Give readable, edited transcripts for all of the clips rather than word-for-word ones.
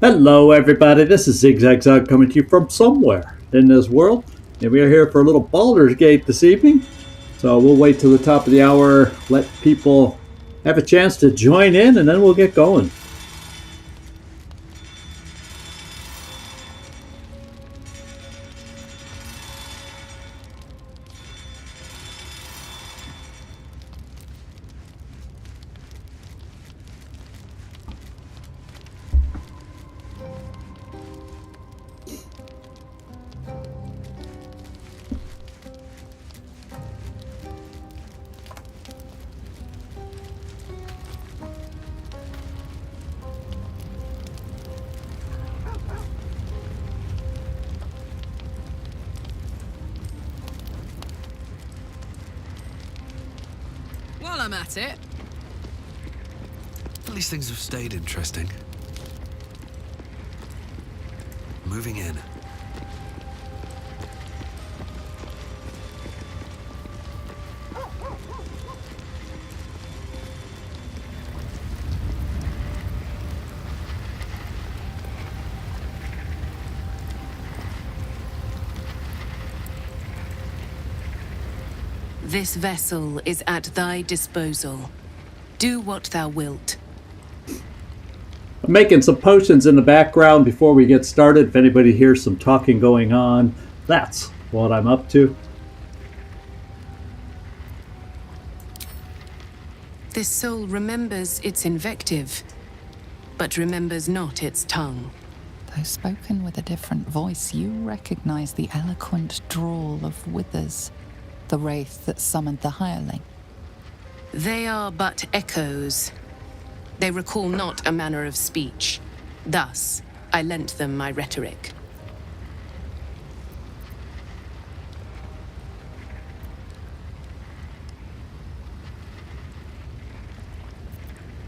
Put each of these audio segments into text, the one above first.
Hello everybody, this is Zigzag coming to you from somewhere in this world, and we are here for a little Baldur's Gate this evening. So we'll wait till the top of the hour, let people have a chance to join in, and then we'll get going. While I'm at it. At least things have stayed interesting. Moving in. This vessel is at thy disposal. Do what thou wilt. I'm making some potions in the background before we get started. If anybody hears some talking going on, that's what I'm up to. This soul remembers its invective, but remembers not its tongue. Though spoken with a different voice, you recognize the eloquent drawl of Withers, the wraith that summoned the hireling. They are but echoes. They recall not a manner of speech. Thus, I lent them my rhetoric.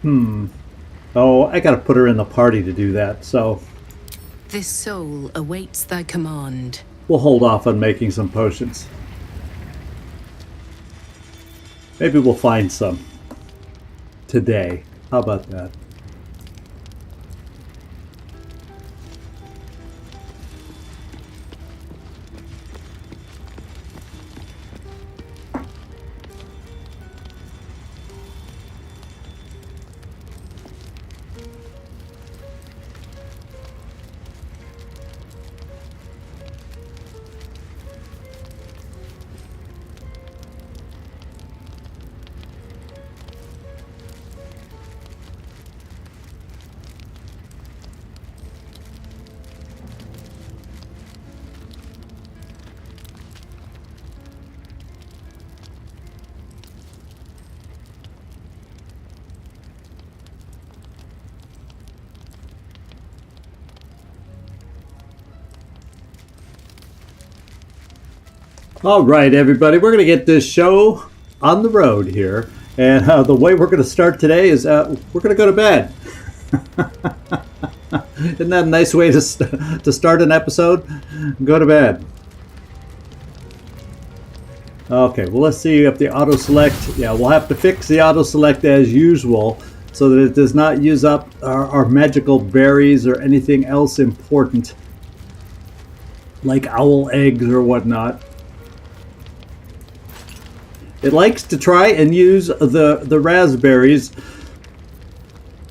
Oh, I gotta put her in the party to do that, so This soul awaits thy command. we'll hold off on making some potions. Maybe we'll find some today. How about that? All right, everybody, we're going to get this show on the road here. And the way we're going to start today is we're going to go to bed. Isn't that a nice way to start an episode? Go to bed. Okay, well, let's see if the auto-select... Yeah, we'll have to fix the auto-select as usual so that it does not use up our magical berries or anything else important, like owl eggs or whatnot. It likes to try and use the raspberries,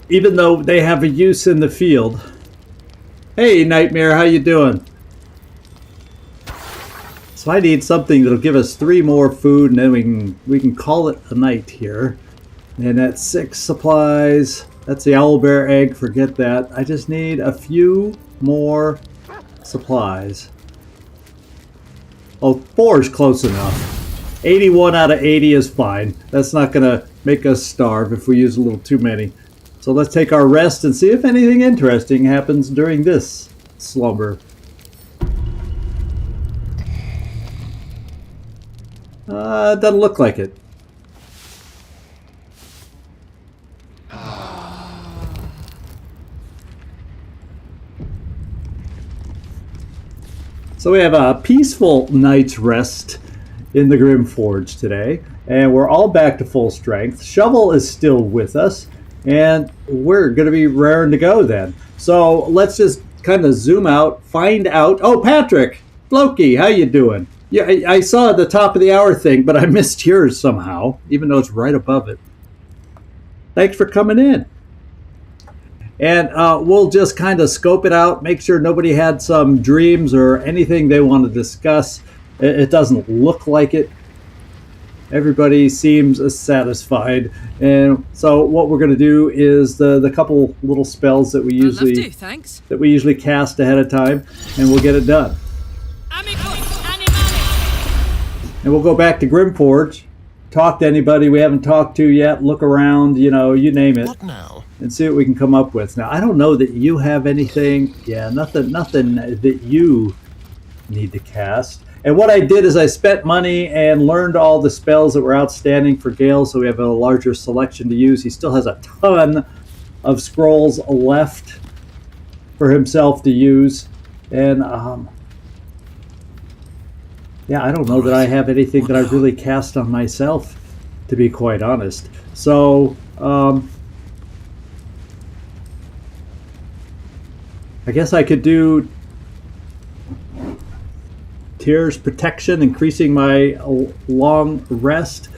even though they have a use in the field. Hey, Nightmare, how you doing? So I need something that'll give us 3 more food, and then we can call it a night here. And that's 6 supplies. That's the owlbear egg. Forget that. I just need a few more supplies. Oh, 4 is close enough. 81 out of 80 is fine. That's not going to make us starve if we use a little too many. So let's take our rest and see if anything interesting happens during this slumber. Doesn't look like it. So we have a peaceful night's rest in the Grymforge today, and we're all back to full strength. Shovel is still with us, and we're going to be raring to go then. So let's just kind of zoom out, find out. Oh, Patrick, Loki, how you doing? Yeah, I saw the top of the hour thing, but I missed yours somehow, even though it's right above it. Thanks for coming in. And we'll just kind of scope it out, make sure nobody had some dreams or anything they want to discuss. It doesn't look like it. Everybody seems satisfied. And so what we're going to do is the couple little spells that we usually cast ahead of time, and we'll get it done. And we'll go back to Grymforge, talk to anybody we haven't talked to yet, look around, you name it. What now? And see what we can come up with. Now, I don't know that you have anything. Yeah, nothing that you need to cast. And what I did is I spent money and learned all the spells that were outstanding for Gale, so we have a larger selection to use. He still has a ton of scrolls left for himself to use. And, yeah, I don't know that I have anything that I've really cast on myself, to be quite honest. So, I guess I could do Tears Protection, increasing my long rest,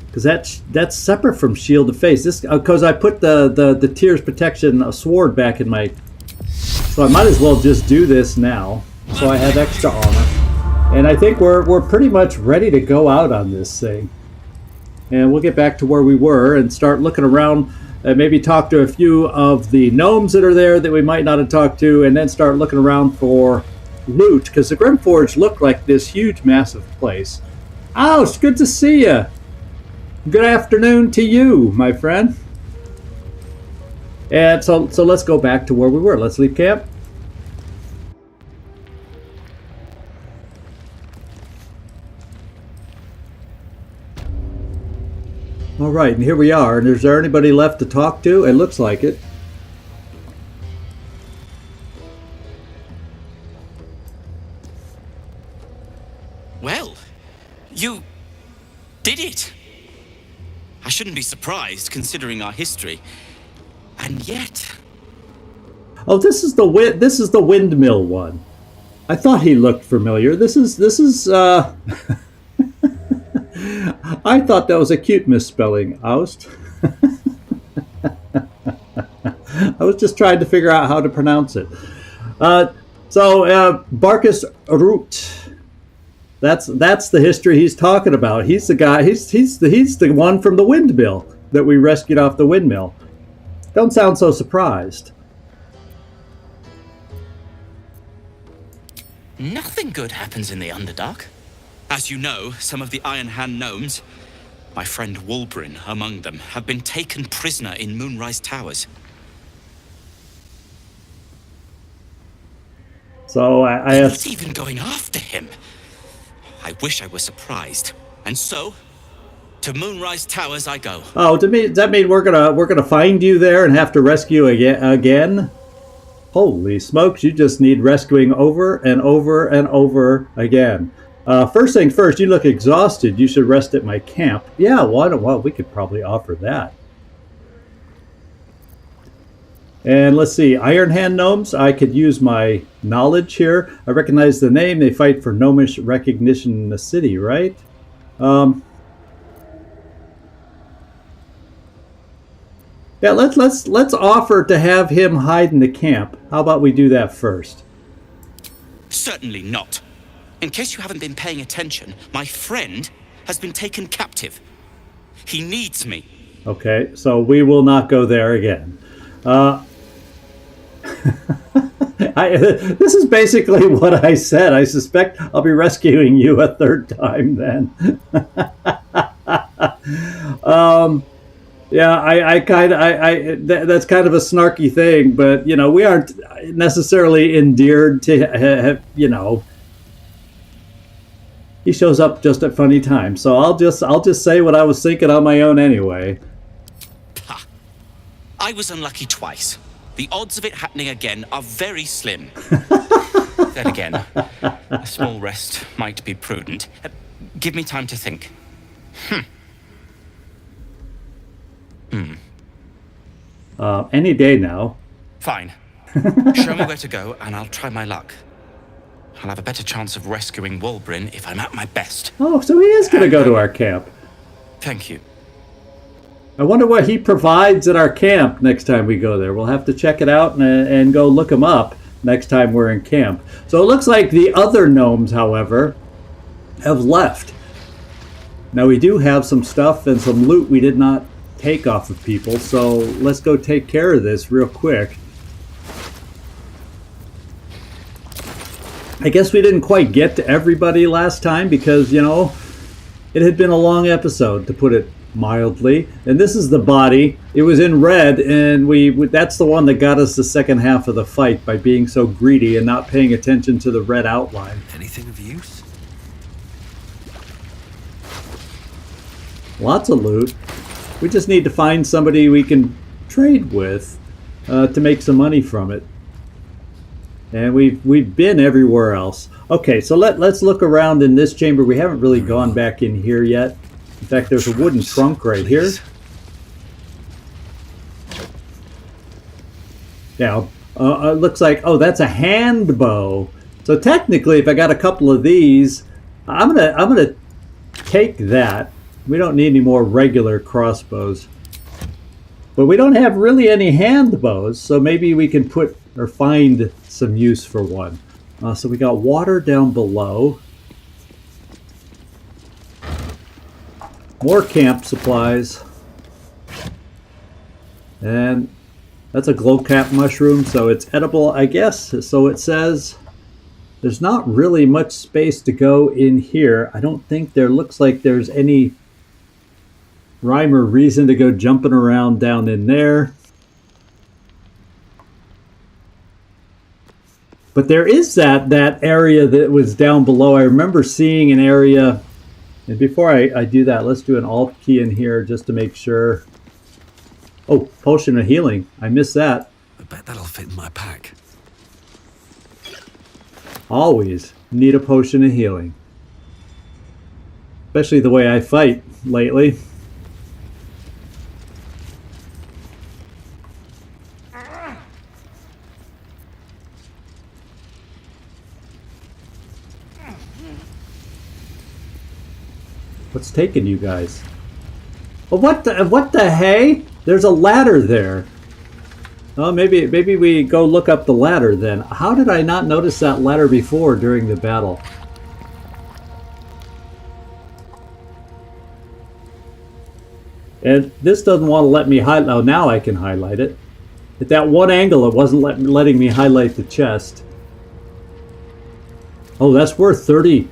because that's separate from Shield of Faith. This because I put the Tears Protection sword back in my, so I might as well just do this now, so I have extra armor, and I think we're pretty much ready to go out on this thing, and we'll get back to where we were and start looking around. Maybe talk to a few of the gnomes that are there that we might not have talked to, and then start looking around for loot, because the Grymforge looked like this huge, massive place. Oh, it's good to see you. Good afternoon to you, my friend. And so let's go back to where we were. Let's leave camp. All right, and here we are. And is there anybody left to talk to? It looks like it. Well, you did it. I shouldn't be surprised, considering our history. And yet... Oh, this is the windmill one. I thought he looked familiar. This is I thought that was a cute misspelling, Oust. I was just trying to figure out how to pronounce it. Barkus Root. That's the history he's talking about. He's the guy. He's the one from the windmill that we rescued off the windmill. Don't sound so surprised. Nothing good happens in the Underdark. As you know, some of the Iron Hand gnomes, my friend Wulbrin among them, have been taken prisoner in Moonrise Towers. So I asked... He's even going after him. I wish I were surprised. And so, to Moonrise Towers I go. Oh, does that mean we're gonna find you there and have to rescue again? Holy smokes! You just need rescuing over and over and over again. First thing first, you look exhausted. You should rest at my camp. Yeah, well, we could probably offer that. And let's see, Iron Hand gnomes. I could use my knowledge here. I recognize the name. They fight for gnomish recognition in the city, right? Yeah, let's offer to have him hide in the camp. How about we do that first? Certainly not. In case you haven't been paying attention, my friend has been taken captive. He needs me. Okay, so we will not go there again. This is basically what I said. I suspect I'll be rescuing you a third time then. Yeah, that's kind of a snarky thing, but we aren't necessarily endeared to he shows up just at funny times, so I'll just say what I was thinking on my own anyway. Ha. I was unlucky twice. The odds of it happening again are very slim. Then again, a small rest might be prudent. Give me time to think. Any day now. Fine. Show me where to go, and I'll try my luck. I'll have a better chance of rescuing Wolbryn if I'm at my best. Oh, so he is going to go to our camp. Thank you. I wonder what he provides at our camp next time we go there. We'll have to check it out and go look him up next time we're in camp. So it looks like the other gnomes, however, have left. Now we do have some stuff and some loot we did not take off of people, so let's go take care of this real quick. I guess we didn't quite get to everybody last time because, you know, it had been a long episode, to put it mildly. And this is the body. It was in red, and that's the one that got us the second half of the fight by being so greedy and not paying attention to the red outline. Anything of use? Lots of loot. We just need to find somebody we can trade with to make some money from it. And we've been everywhere else. Okay, so let's look around in this chamber. We haven't really gone back in here yet. In fact, there's a wooden trunk right here. Now, it looks like, oh, that's a hand bow. So technically, if I got a couple of these, I'm gonna take that. We don't need any more regular crossbows. But we don't have really any hand bows, so maybe we can put or find some use for one. So we got water down below. More camp supplies. And that's a glow cap mushroom, so it's edible, I guess. So it says there's not really much space to go in here. I don't think there looks like there's any rhyme or reason to go jumping around down in there. But there is that area that was down below. I remember seeing an area, and before I do that, let's do an alt key in here just to make sure. Oh, potion of healing. I missed that. I bet that'll fit in my pack. Always need a potion of healing. Especially the way I fight lately. What's taking you guys? Oh, what the hey? There's a ladder there. Oh, maybe we go look up the ladder then. How did I not notice that ladder before during the battle? And this doesn't want to let me highlight. Oh, now I can highlight it. At that one angle, it wasn't letting me highlight the chest. Oh, that's worth 30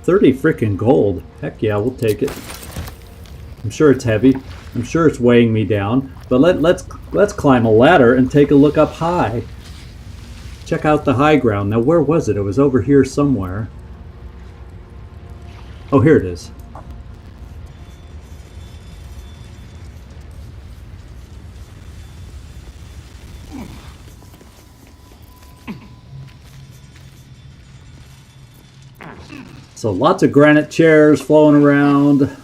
freaking gold. Heck yeah, we'll take it. I'm sure it's heavy. I'm sure it's weighing me down. But let's climb a ladder and take a look up high. Check out the high ground. Now, where was it? It was over here somewhere. Oh, here it is. So lots of granite chairs flowing around.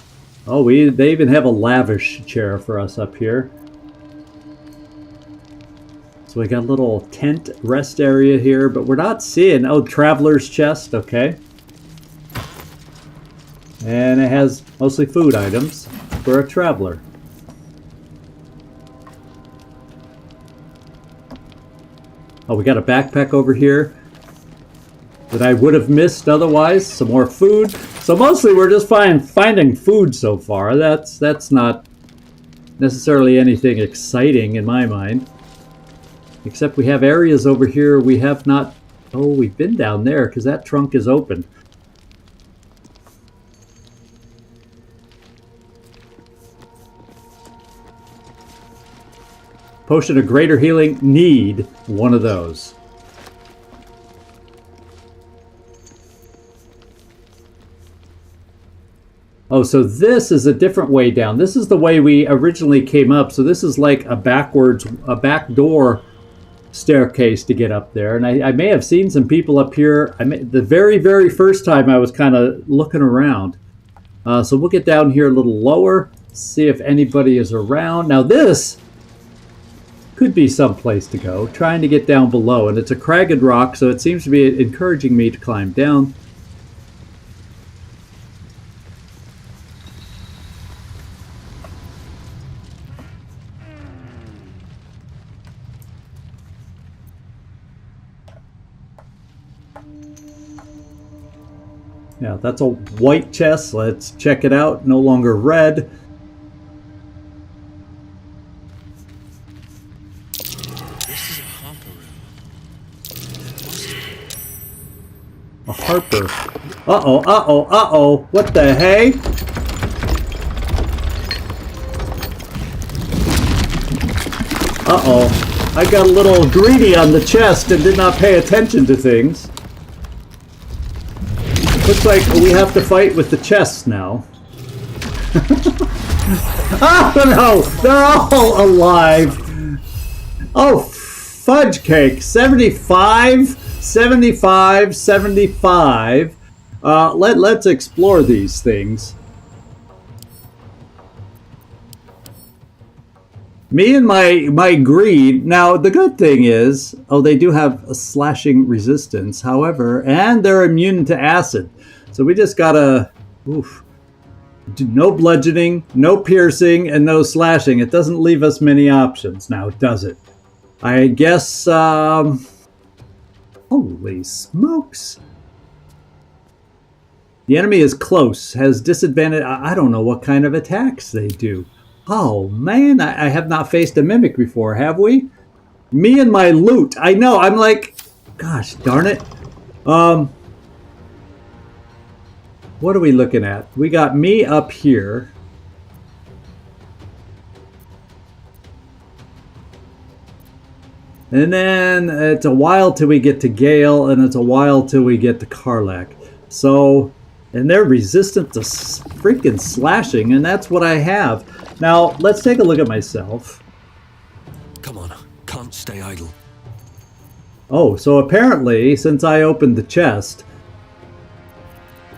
Oh, they even have a lavish chair for us up here. So we got a little tent rest area here, but we're not seeing... Oh, traveler's chest, okay. And it has mostly food items for a traveler. Oh, we got a backpack over here that I would have missed otherwise. Some more food. So mostly we're just finding food so far. That's not necessarily anything exciting in my mind. Except we have areas over here we have not... Oh, we've been down there because that trunk is open. Potion of greater healing. Need one of those. Oh, so this is a different way down. This is the way we originally came up. So this is like a back door staircase to get up there. And I may have seen some people up here. The very, very first time I was kind of looking around. So we'll get down here a little lower, see if anybody is around. Now this could be some place to go. Trying to get down below, and it's a cragged rock, so it seems to be encouraging me to climb down. Yeah, that's a white chest. Let's check it out. No longer red. This is a harper room. A harper. Uh-oh, uh-oh, uh-oh. What the hey? Uh-oh. I got a little greedy on the chest and did not pay attention to things. Looks like we have to fight with the chests now. Oh no! They're all alive! Oh, fudge cake. 75, 75, 75. Let's explore these things. Me and my greed. Now, the good thing is, oh, they do have a slashing resistance, however, and they're immune to acid. So we just gotta, no bludgeoning, no piercing, and no slashing. It doesn't leave us many options now, does it? I guess, holy smokes. The enemy is close, has disadvantage. I don't know what kind of attacks they do. Oh man, I have not faced a mimic before, have we? Me and my loot. I know, I'm like, gosh darn it. What are we looking at? We got me up here. And then it's a while till we get to Gale, and it's a while till we get to Karlach. So, and they're resistant to freaking slashing, and that's what I have. Now, let's take a look at myself. Come on, can't stay idle. Oh, so apparently, since I opened the chest,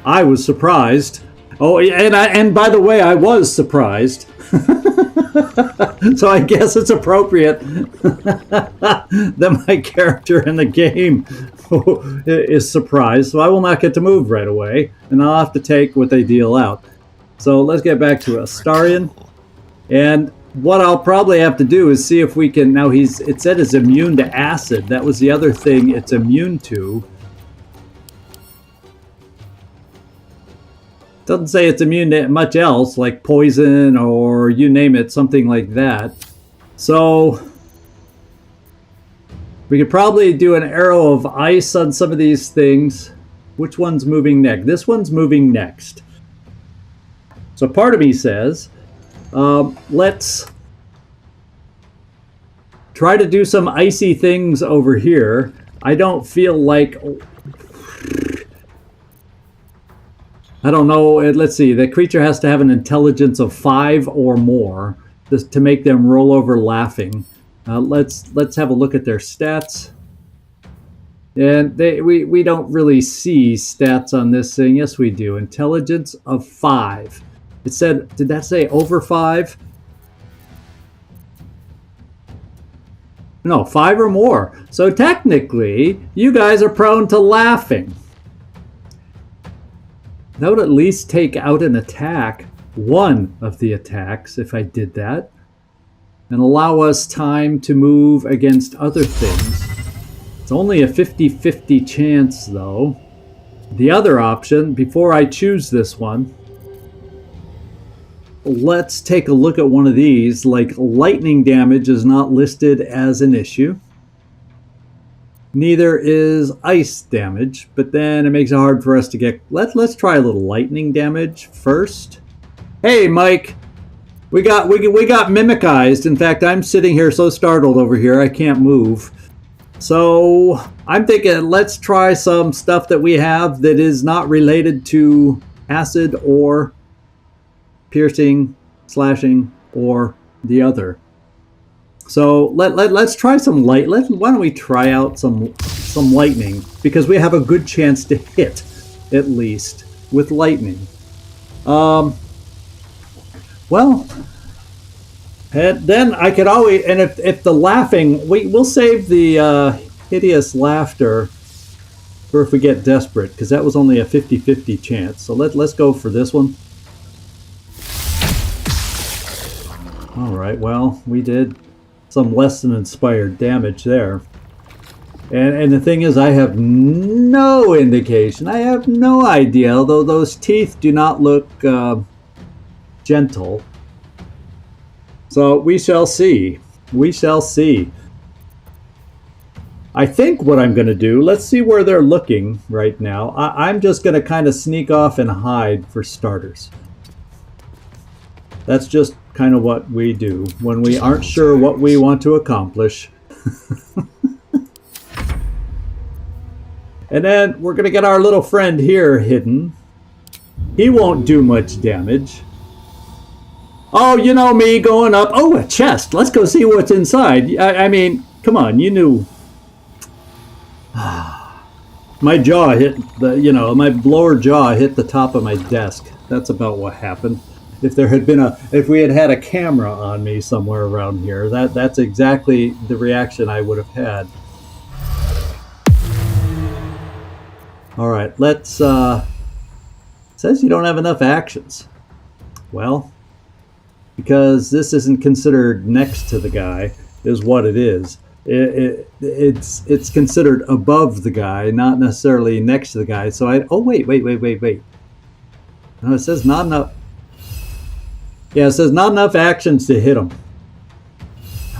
I was surprised. Oh, and by the way, I was surprised. So I guess it's appropriate that my character in the game is surprised. So I will not get to move right away, and I'll have to take what they deal out. So let's get back to Astarion. And what I'll probably have to do is see if we can... Now, it said it's immune to acid. That was the other thing it's immune to. Doesn't say it's immune to much else, like poison or you name it, something like that. So we could probably do an arrow of ice on some of these things. Which one's moving next? This one's moving next. So part of me says, let's try to do some icy things over here. I don't feel like... I don't know. Let's see. The creature has to have an intelligence of 5 or more just to make them roll over laughing. Let's have a look at their stats. And we don't really see stats on this thing. Yes, we do. Intelligence of 5. It said, did that say over 5? No, 5 or more. So technically, you guys are prone to laughing. That would at least take out an attack, one of the attacks, if I did that, and allow us time to move against other things. It's only a 50-50 chance, though. The other option, before I choose this one, let's take a look at one of these. Like, lightning damage is not listed as an issue. Neither is ice damage, but then it makes it hard for us to get... Let's try a little lightning damage first. Hey, Mike! We got mimicized. In fact, I'm sitting here so startled over here, I can't move. So, I'm thinking let's try some stuff that we have that is not related to acid or piercing, slashing, or the other. So let's try some light. Why don't we try out some lightning, because we have a good chance to hit, at least with lightning. Well, And then I could always, and if the laughing, we'll save the hideous laughter for if we get desperate, because that was only a 50-50 chance. So let's go for this one. All right, well, we did some less than inspired damage there. And the thing is, I have no indication. I have no idea, although those teeth do not look gentle. So we shall see. We shall see. I think what I'm going to do, let's see where they're looking right now. I'm just going to kind of sneak off and hide for starters. That's just kind of what we do when we aren't sure what we want to accomplish. And then we're going to get our little friend here hidden. He won't do much damage. Oh, you know me going up. Oh, a chest. Let's go see what's inside. I mean, come on, you knew. My jaw hit the, my lower jaw hit the top of my desk. That's about what happened. If we had had a camera on me somewhere around here, that's exactly the reaction I would have had. All right, let's, says you don't have enough actions. Well, because this isn't considered next to the guy, is what it is. It's considered above the guy, not necessarily next to the guy. So wait. No, it says not enough. Yeah, it says not enough actions to hit him.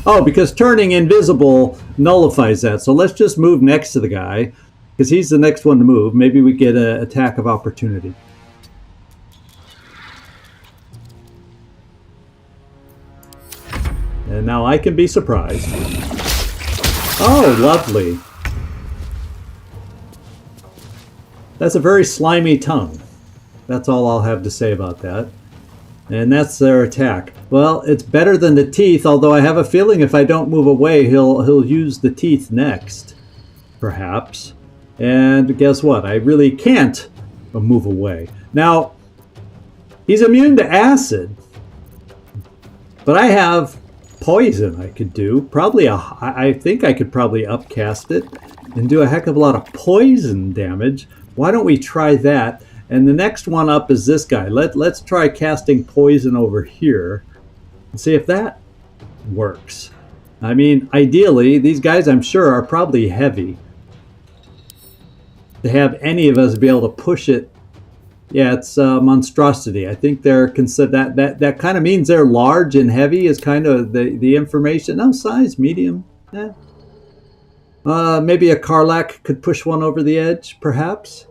Oh, because turning invisible nullifies that. So let's just move next to the guy, because he's the next one to move. Maybe we get an attack of opportunity. And now I can be surprised. Oh, lovely. That's a very slimy tongue. That's all I'll have to say about that. And that's their attack. Well, it's better than the teeth, although I have a feeling if I don't move away, he'll use the teeth next, perhaps. And guess what? I really can't move away. Now, he's immune to acid, but I have poison I could do. Probably I think I could probably upcast it and do a heck of a lot of poison damage. Why don't we try that? And the next one up is this guy. Let's try casting poison over here and see if that works. I mean, ideally, these guys I'm sure are probably heavy. To have any of us be able to push it. Yeah, it's monstrosity. I think they're considered that kind of means they're large and heavy is kind of the information. No, size medium. Yeah. Maybe a Karlach could push one over the edge, perhaps.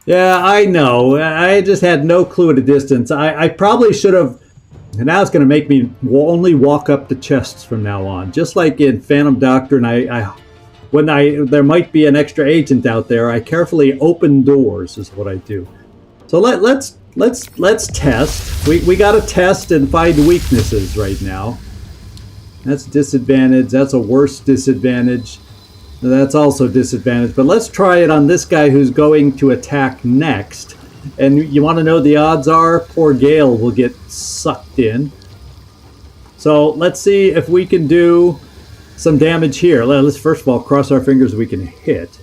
Yeah, I know. I just had no clue at a distance. I probably should have. And now it's going to make me only walk up to chests from now on, just like in Phantom Doctrine. When there might be an extra agent out there, I carefully open doors is what I do. So let's test. We got to test and find weaknesses right now. That's disadvantage. That's a worse disadvantage. That's also disadvantage. But let's try it on this guy who's going to attack next. And you want to know the odds are poor Gale will get sucked in. So let's see if we can do some damage here. Let's first of all cross our fingers we can hit.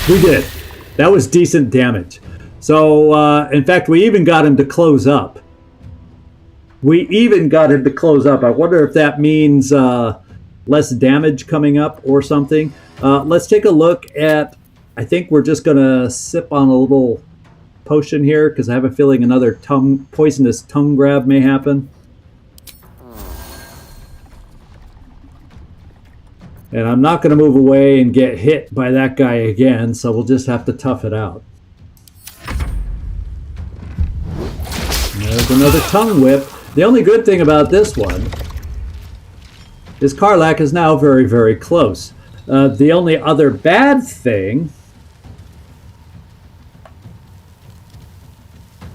We did. That was decent damage. So, in fact, we even got him to close up. I wonder if that means less damage coming up or something. Let's take a look at... I think we're just going to sip on a little potion here because I have a feeling another poisonous tongue grab may happen. And I'm not going to move away and get hit by that guy again, so we'll just have to tough it out. And there's another tongue whip. The only good thing about this one is Karlach is now very, very close. The only other bad thing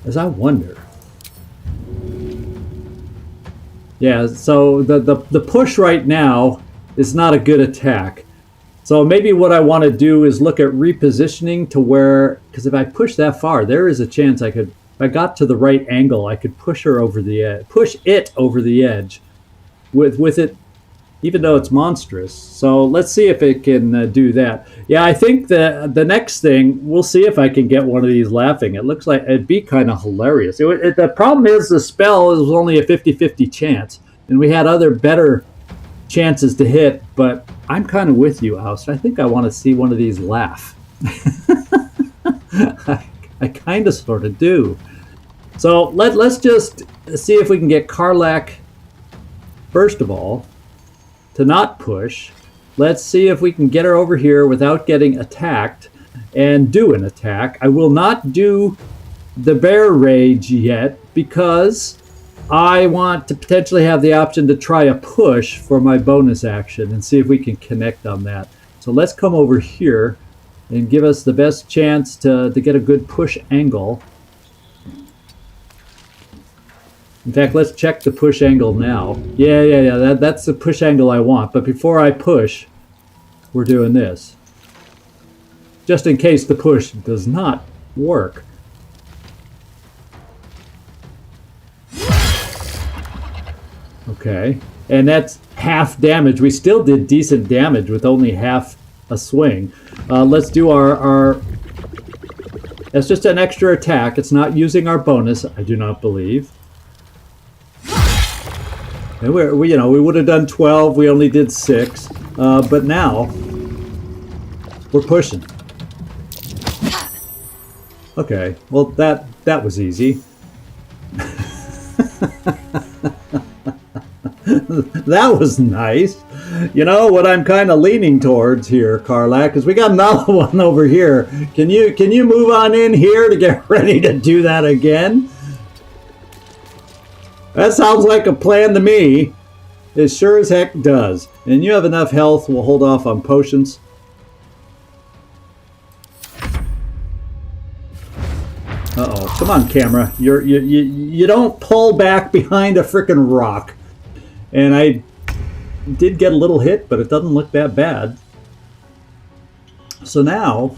is I wonder. Yeah, so the push right now is not a good attack. So So maybe what I want to do is look at repositioning to where, because if I push that far, there is a chance I could, if I got to the right angle, I could push her over the edge, push it over the edge with it, even though it's monstrous. So let's see if it can do that. Yeah, I think the next thing, we'll see if I can get one of these laughing. It looks like it'd be kind of hilarious. The problem is the spell was only a 50-50 chance, and we had other better chances to hit, but I'm kind of with you, Oust. I think I want to see one of these laugh. I kind of sort of do. So let's just see if we can get Karlach, first of all, to not push. Let's see if we can get her over here without getting attacked and do an attack. I will not do the bear rage yet because I want to potentially have the option to try a push for my bonus action and see if we can connect on that. So let's come over here and give us the best chance to get a good push angle. In fact, let's check the push angle now. Yeah, that's the push angle I want. But before I push, we're doing this. Just in case the push does not work. Okay, and that's half damage. We still did decent damage with only half a swing. Let's do our... That's just an extra attack. It's not using our bonus, I do not believe. And we would have done 12. We only did 6. But now we're pushing. Okay. Well, that was easy. That was nice. You know what I'm kind of leaning towards here, Karlach, because we got another one over here. Can you move on in here to get ready to do that again? That sounds like a plan to me. It sure as heck does. And you have enough health, we'll hold off on potions. Uh-oh. Come on, camera. You don't pull back behind a frickin' rock. And I did get a little hit, but it doesn't look that bad. So now,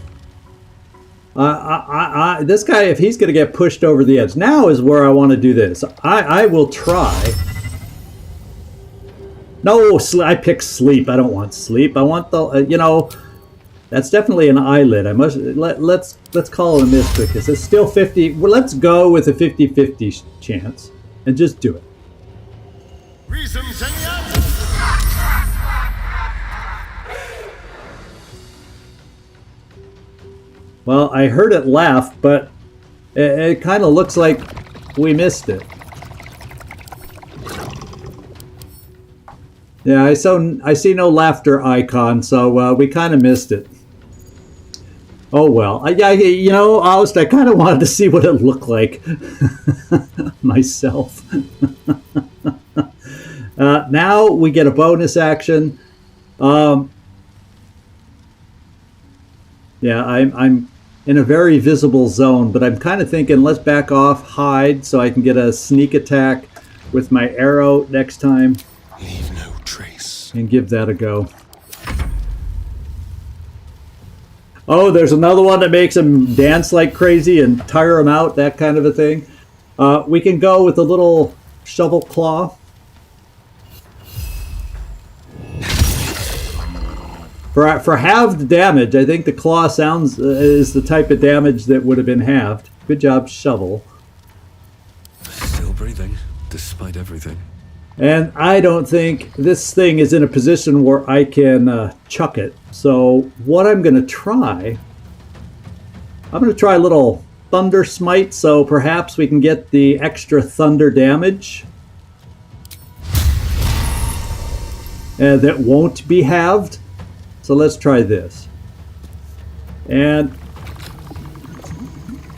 this guy, if he's going to get pushed over the edge, now is where I want to do this. I will try. No, I pick sleep. I don't want sleep. I want the, that's definitely an eyelid. I must let's call it a miss because it's still 50. Well, let's go with a 50-50 chance and just do it. Well, I heard it laugh, but it kind of looks like we missed it. Yeah, I see no laughter icon, so we kind of missed it. Oh well, Oust, I kind of wanted to see what it looked like myself. Now we get a bonus action. Yeah, I'm in a very visible zone, but I'm kind of thinking let's back off, hide, so I can get a sneak attack with my arrow next time. Leave no trace. And give that a go. Oh, there's another one that makes him dance like crazy and tire him out, that kind of a thing. We can go with a little shovel claw. For halved damage, I think the claw sounds is the type of damage that would have been halved. Good job, shovel. Still breathing, despite everything. And I don't think this thing is in a position where I can chuck it. So what I'm going to try, I'm going to try a little thunder smite, so perhaps we can get the extra thunder damage. That won't be halved. So let's try this. And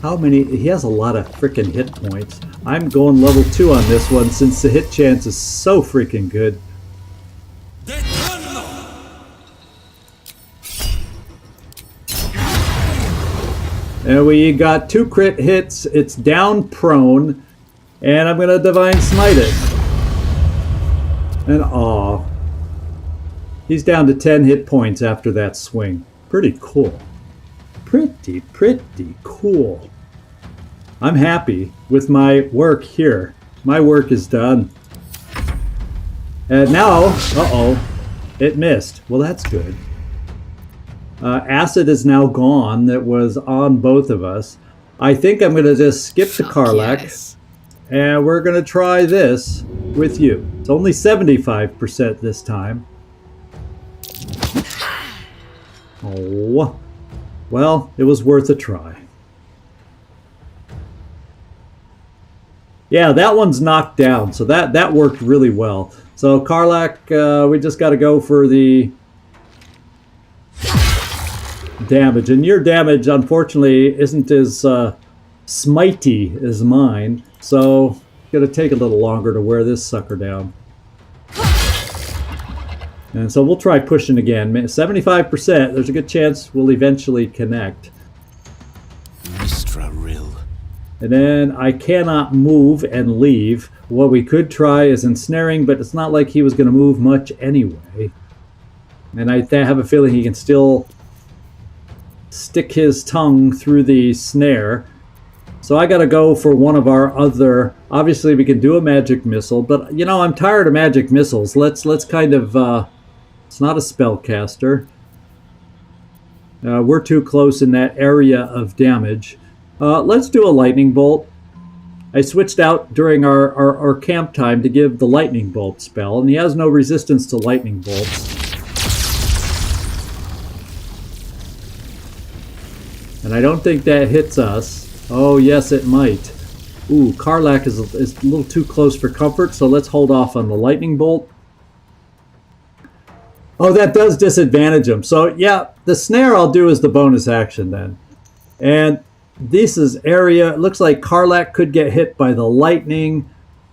how many? He has a lot of freaking hit points. I'm going level 2 on this one since the hit chance is so freaking good. And we got 2 crit hits. It's down prone. And I'm going to Divine Smite it. And aw. He's down to 10 hit points after that swing. Pretty cool. Pretty cool. I'm happy with my work here. My work is done. And now, uh-oh, it missed. Well, that's good. Acid is now gone. That was on both of us. I think I'm going to just skip the Karlach. Yes. And we're going to try this with you. It's only 75% this time. Oh, well, it was worth a try. Yeah, that one's knocked down, so that worked really well. So Karlach, we just got to go for the damage. And your damage, unfortunately, isn't as smitey as mine. So it's going to take a little longer to wear this sucker down. And so we'll try pushing again. 75%, there's a good chance we'll eventually connect. Mistra Rill. And then I cannot move and leave. What we could try is ensnaring, but it's not like he was going to move much anyway. And I have a feeling he can still stick his tongue through the snare. So I got to go for one of our other... Obviously, we can do a magic missile, but, you know, I'm tired of magic missiles. Let's kind of... it's not a spellcaster. We're too close in that area of damage. Let's do a lightning bolt. I switched out during our camp time to give the lightning bolt spell, and he has no resistance to lightning bolts. And I don't think that hits us. Oh, yes, it might. Ooh, Karlach is a little too close for comfort, so let's hold off on the lightning bolt. Oh, that does disadvantage him. So, yeah, the snare I'll do as the bonus action then. And this is area. It looks like Karlach could get hit by the lightning.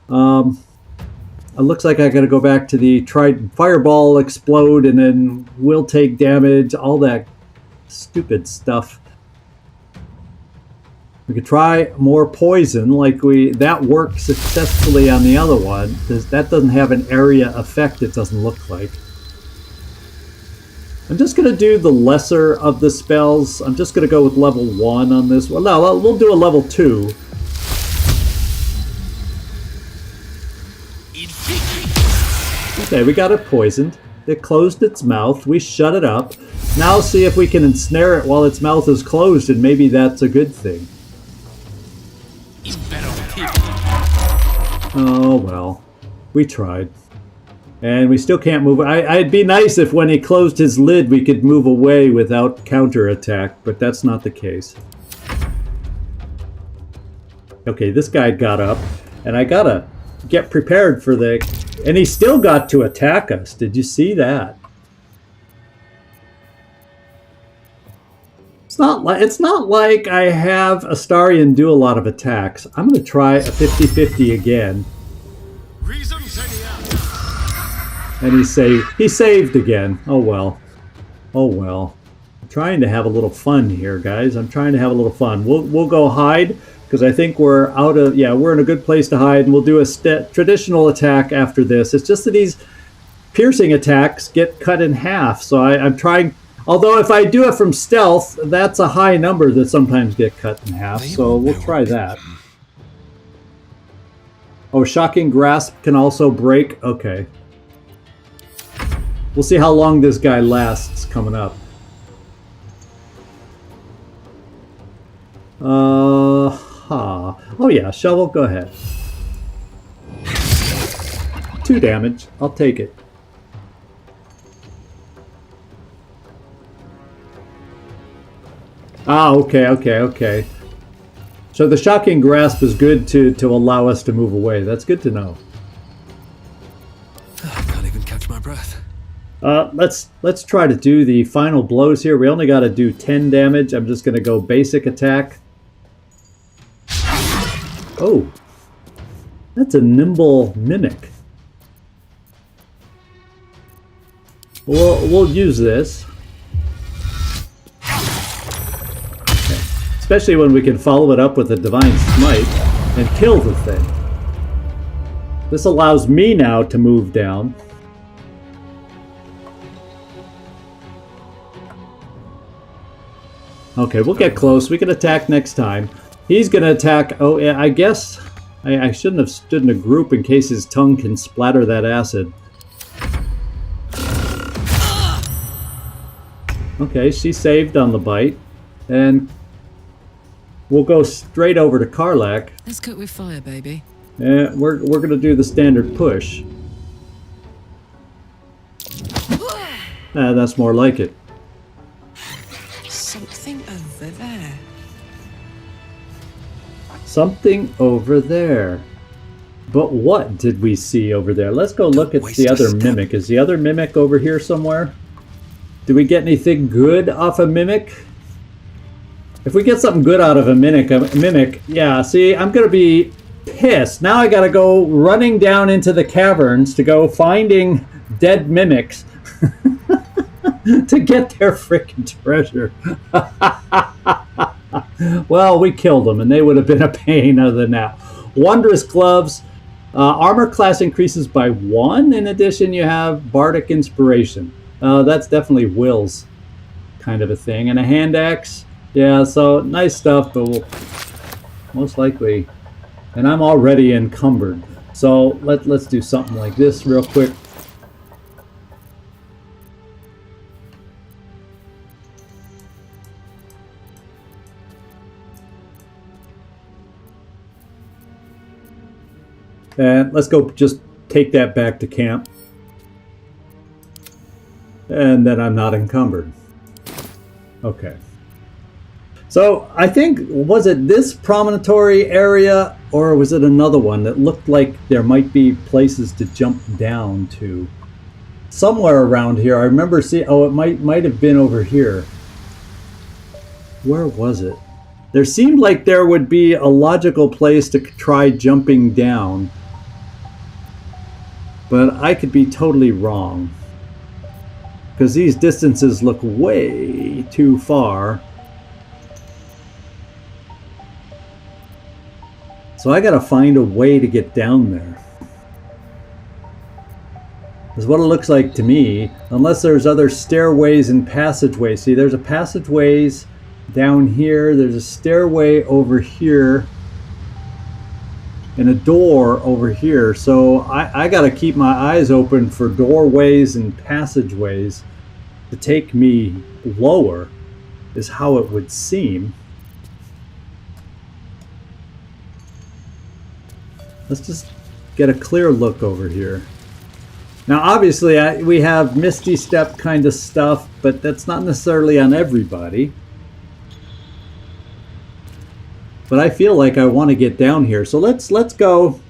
It looks like I got to go back to the trident fireball, explode, and then we'll take damage. All that stupid stuff. We could try more poison, like that worked successfully on the other one. That doesn't have an area effect, it doesn't look like. I'm just going to do the lesser of the spells. I'm just going to go with level 1 on this one. No, we'll do a level 2. Okay, we got it poisoned. It closed its mouth. We shut it up. Now see if we can ensnare it while its mouth is closed, and maybe that's a good thing. Oh, well. We tried. And we still can't move. It'd be nice if when he closed his lid we could move away without counterattack, but that's not the case. Okay, this guy got up, and I gotta get prepared for the... And he still got to attack us. Did you see that? It's not like I have Astarion do a lot of attacks. I'm going to try a 50-50 again. And he saved again. Oh well. Oh well. I'm trying to have a little fun here, guys. I'm trying to have a little fun. We'll go hide because I think we're out of... Yeah, we're in a good place to hide, and we'll do a traditional attack after this. It's just that these piercing attacks get cut in half, so I'm trying... Although if I do it from stealth, that's a high number that sometimes get cut in half, so we'll try that. Oh, Shocking Grasp can also break? Okay. We'll see how long this guy lasts coming up. Oh yeah, Shovel, go ahead. 2 damage. I'll take it. Ah, okay. So the Shocking Grasp is good to allow us to move away. That's good to know. I can't even catch my breath. Let's try to do the final blows here. We only got to do 10 damage. I'm just going to go basic attack. Oh, that's a nimble mimic. We'll use this. Okay. Especially when we can follow it up with a Divine Smite and kill the thing. This allows me now to move down. Okay, we'll get close. We can attack next time. He's going to attack... Oh, yeah, I guess I shouldn't have stood in a group in case his tongue can splatter that acid. Okay, she saved on the bite. And we'll go straight over to Karlach. Let's cook with fire, baby. We're going to do the standard push. That's more like it. Something over there. Something over there. But what did we see over there? Let's go look at the other mimic. Is the other mimic over here somewhere? Do we get anything good off a mimic? If we get something good out of a mimic, yeah, see, I'm going to be pissed. Now I got to go running down into the caverns to go finding dead mimics to get their freaking treasure. Well, we killed them, and they would have been a pain other than that. Wondrous gloves. Armor class increases by 1. In addition, you have Bardic Inspiration. That's definitely Will's kind of a thing. And a hand axe. Yeah, so nice stuff, but we'll most likely... And I'm already encumbered. So let's do something like this real quick. And let's go just take that back to camp. And then I'm not encumbered. Okay. So I think, was it this promontory area or was it another one that looked like there might be places to jump down to? Somewhere around here. I remember seeing, oh, it might have been over here. Where was it? There seemed like there would be a logical place to try jumping down. But I could be totally wrong. Because these distances look way too far. So I gotta find a way to get down there. Is what it looks like to me. Unless there's other stairways and passageways. See, there's a passageways down here. There's a stairway over here. And a door over here. So I gotta keep my eyes open for doorways and passageways to take me lower, is how it would seem. Let's just get a clear look over here. Now obviously we have Misty Step kind of stuff, but that's not necessarily on everybody. But I feel like I want to get down here. So let's go.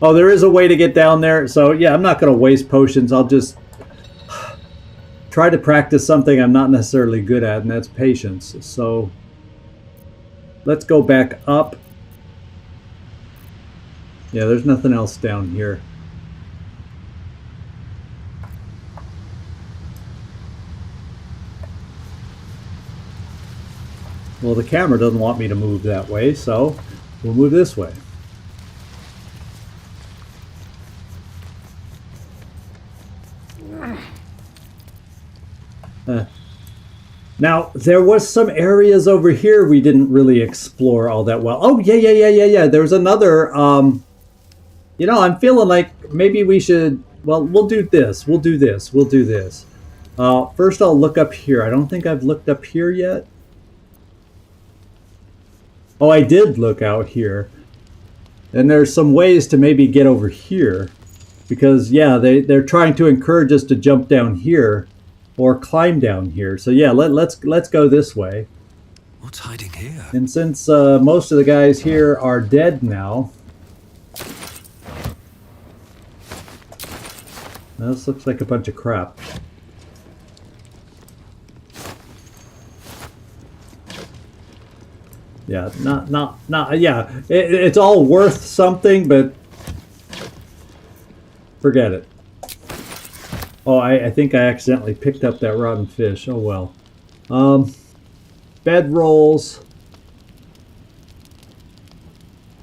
Oh, there is a way to get down there. So yeah, I'm not going to waste potions. I'll just try to practice something I'm not necessarily good at, and that's patience. So let's go back up. Yeah, there's nothing else down here. Well, the camera doesn't want me to move that way, so we'll move this way. Now, there was some areas over here we didn't really explore all that well. Oh, yeah. There's another, you know, I'm feeling like maybe we should, well, we'll do this. First, I'll look up here. I don't think I've looked up here yet. Oh, I did look out here. And there's some ways to maybe get over here. Because, yeah, they're trying to encourage us to jump down here. Or climb down here. So, yeah, let's go this way. What's hiding here? And since most of the guys here are dead now... This looks like a bunch of crap. Yeah, yeah. It's all worth something, but forget it. Oh, I think I accidentally picked up that rotten fish. Oh well. Bed rolls.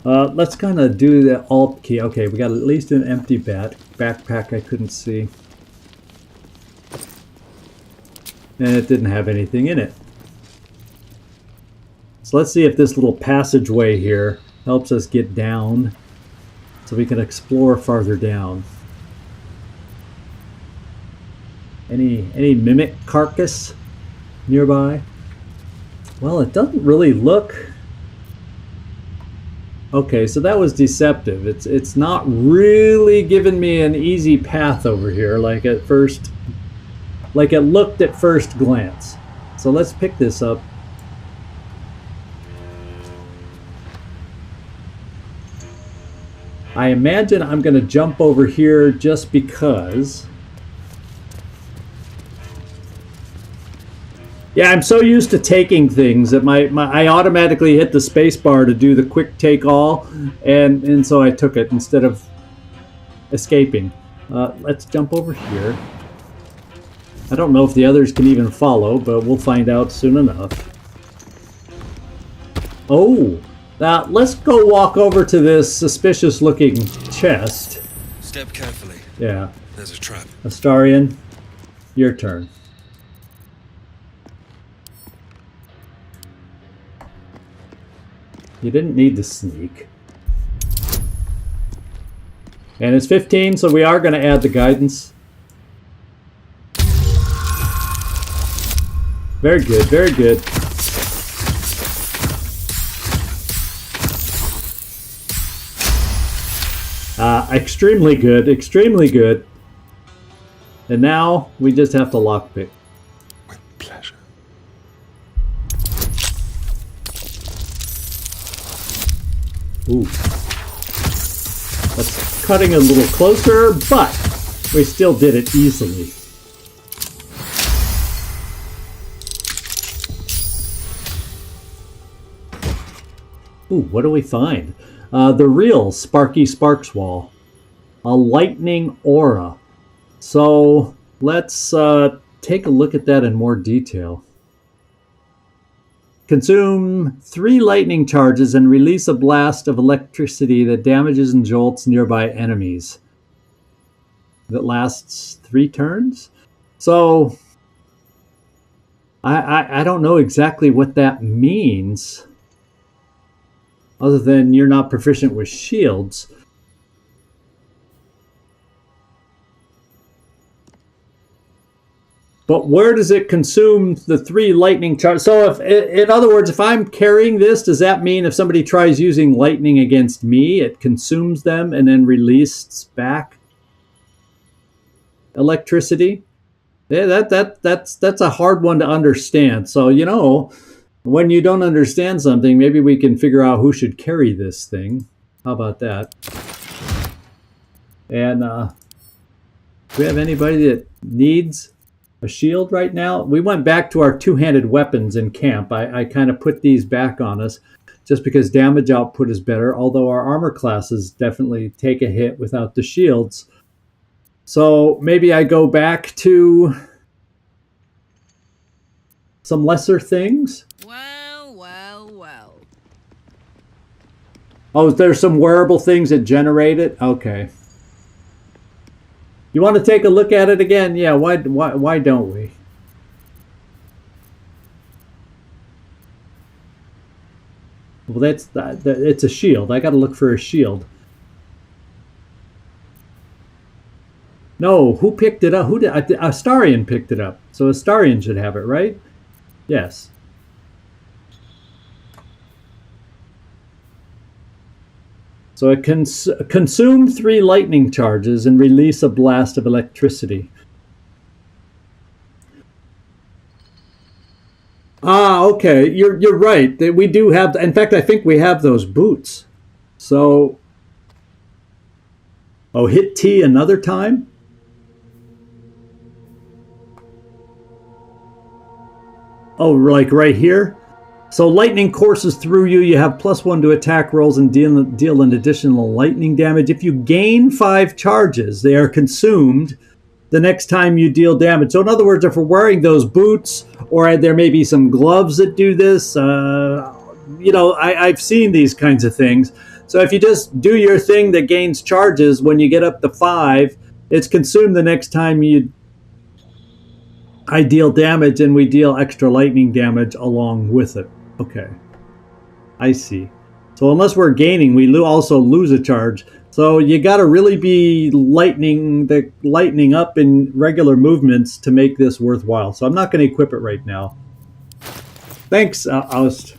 Let's kind of do the alt key. Okay, we got at least an empty backpack I couldn't see. and it didn't have anything in it. So let's see if this little passageway here helps us get down so we can explore farther down. Any mimic carcass nearby? Well, it doesn't really look... Okay, so that was deceptive. It's not really giving me an easy path over here like it looked at first glance. So let's pick this up. I imagine I'm going to jump over here just because. Yeah, I'm so used to taking things that I automatically hit the space bar to do the quick take all, and so I took it instead of escaping. Let's jump over here. I don't know if the others can even follow, but we'll find out soon enough. Oh, now let's go walk over to this suspicious looking chest. Step carefully. Yeah. There's a trap. Astarion, your turn. You didn't need to sneak. And it's 15, so we are going to add the guidance. Very good, very good. Extremely good, extremely good. And now we just have to lockpick. With pleasure. Ooh. That's cutting a little closer, but we still did it easily. Ooh, what do we find? The real Sparky Sparks wall. A lightning aura. So let's take a look at that in more detail. Consume 3 lightning charges and release a blast of electricity that damages and jolts nearby enemies. That lasts 3 turns? So I don't know exactly what that means, other than you're not proficient with shields. But where does it consume the 3 lightning charges? So if, in other words, if I'm carrying this, does that mean if somebody tries using lightning against me, it consumes them and then releases back electricity? Yeah, that's a hard one to understand. So, you know, when you don't understand something, maybe we can figure out who should carry this thing. How about that? And do we have anybody that needs a shield right now? We went back to our 2-handed weapons in camp. I kind of put these back on us just because damage output is better, although our armor classes definitely take a hit without the shields. So maybe I go back to some lesser things. Well, well, well. Oh, there's some wearable things that generate it? Okay. You want to take a look at it again? Yeah, why don't we? Well, it's a shield. I got to look for a shield. No, who picked it up? Who did? Astarion picked it up. So Astarion should have it, right? Yes. So it can consume 3 lightning charges and release a blast of electricity. Ah, okay. You're right. We do have. In fact, I think we have those boots. So, oh, hit T another time. Oh, like right here. So lightning courses through you. You have +1 to attack rolls and deal an additional lightning damage. If you gain 5 charges, they are consumed the next time you deal damage. So in other words, if we're wearing those boots, or there may be some gloves that do this, you know, I've seen these kinds of things. So if you just do your thing that gains charges, when you get up to 5, it's consumed the next time you I deal damage and we deal extra lightning damage along with it. Okay. I see. So unless we're gaining, we also lose a charge. So you got to really be lightening up in regular movements to make this worthwhile. So I'm not going to equip it right now. Thanks, Oust.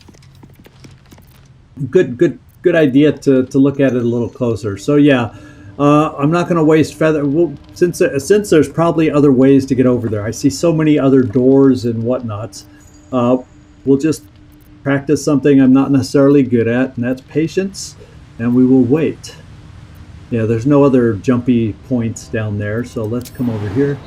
Good idea to look at it a little closer. So yeah, I'm not going to waste feather. Well, since there's probably other ways to get over there. I see so many other doors and whatnots. We'll just practice something I'm not necessarily good at, and that's patience. And we will wait. Yeah, there's no other jumpy points down there, so let's come over here.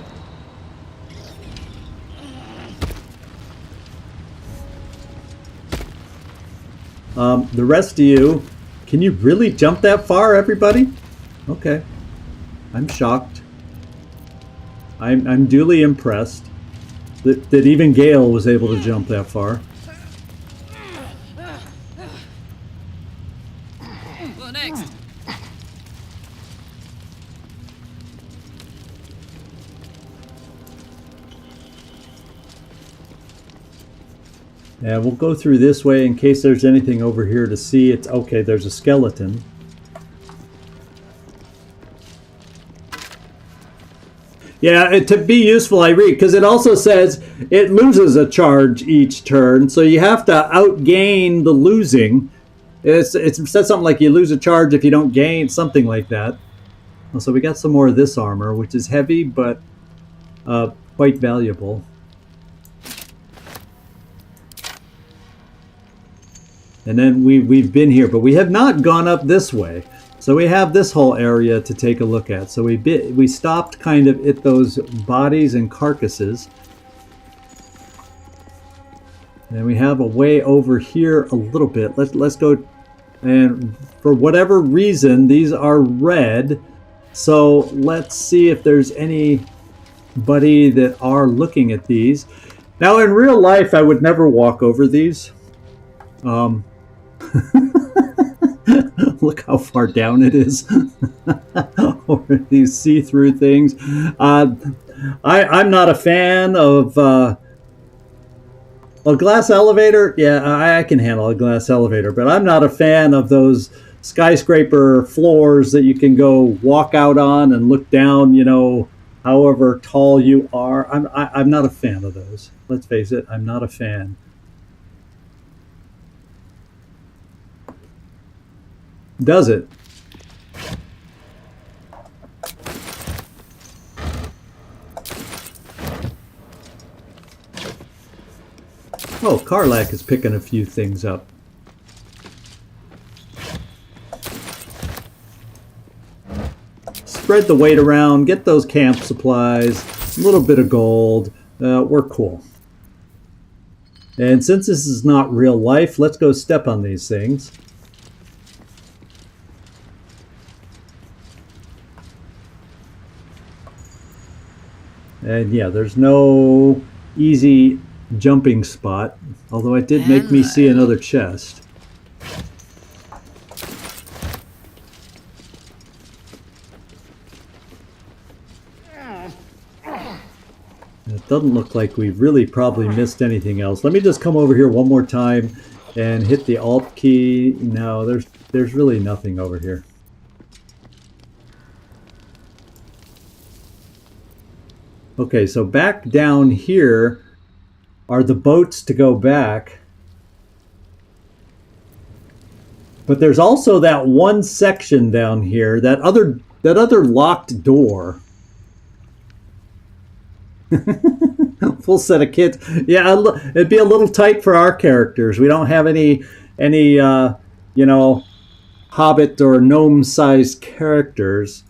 The rest of you, can you really jump that far, everybody? Okay. I'm shocked. I'm duly impressed that even Gale was able to jump that far. What next? Yeah, we'll go through this way in case there's anything over here to see. It's okay, there's a skeleton. Yeah, to be useful, I read, because it also says it loses a charge each turn, so you have to outgain the losing. It says something like you lose a charge if you don't gain, something like that. So we got some more of this armor, which is heavy, but quite valuable. And then we've been here, but we have not gone up this way. So we have this whole area to take a look at. So we stopped kind of at those bodies and carcasses. And we have a way over here a little bit. Let's go. And for whatever reason, these are red. So let's see if there's anybody that are looking at these. Now, in real life, I would never walk over these. Look how far down it is. Over these see-through things. I'm not a fan of a glass elevator. Yeah, I can handle a glass elevator, but I'm not a fan of those skyscraper floors that you can go walk out on and look down, you know, however tall you are. I'm not a fan of those. Let's face it, I'm not a fan. Does it? Oh, Karlak is picking a few things up. Spread the weight around, get those camp supplies, a little bit of gold. We're cool. And since this is not real life, let's go step on these things. And yeah, there's no easy jumping spot, although it did make me see another chest. It doesn't look like we've really probably missed anything else. Let me just come over here one more time and hit the Alt key. No, there's really nothing over here. Okay, so back down here are the boats to go back. But there's also that one section down here, that other locked door. Full set of kids. Yeah, it'd be a little tight for our characters. We don't have any you know, hobbit or gnome-sized characters.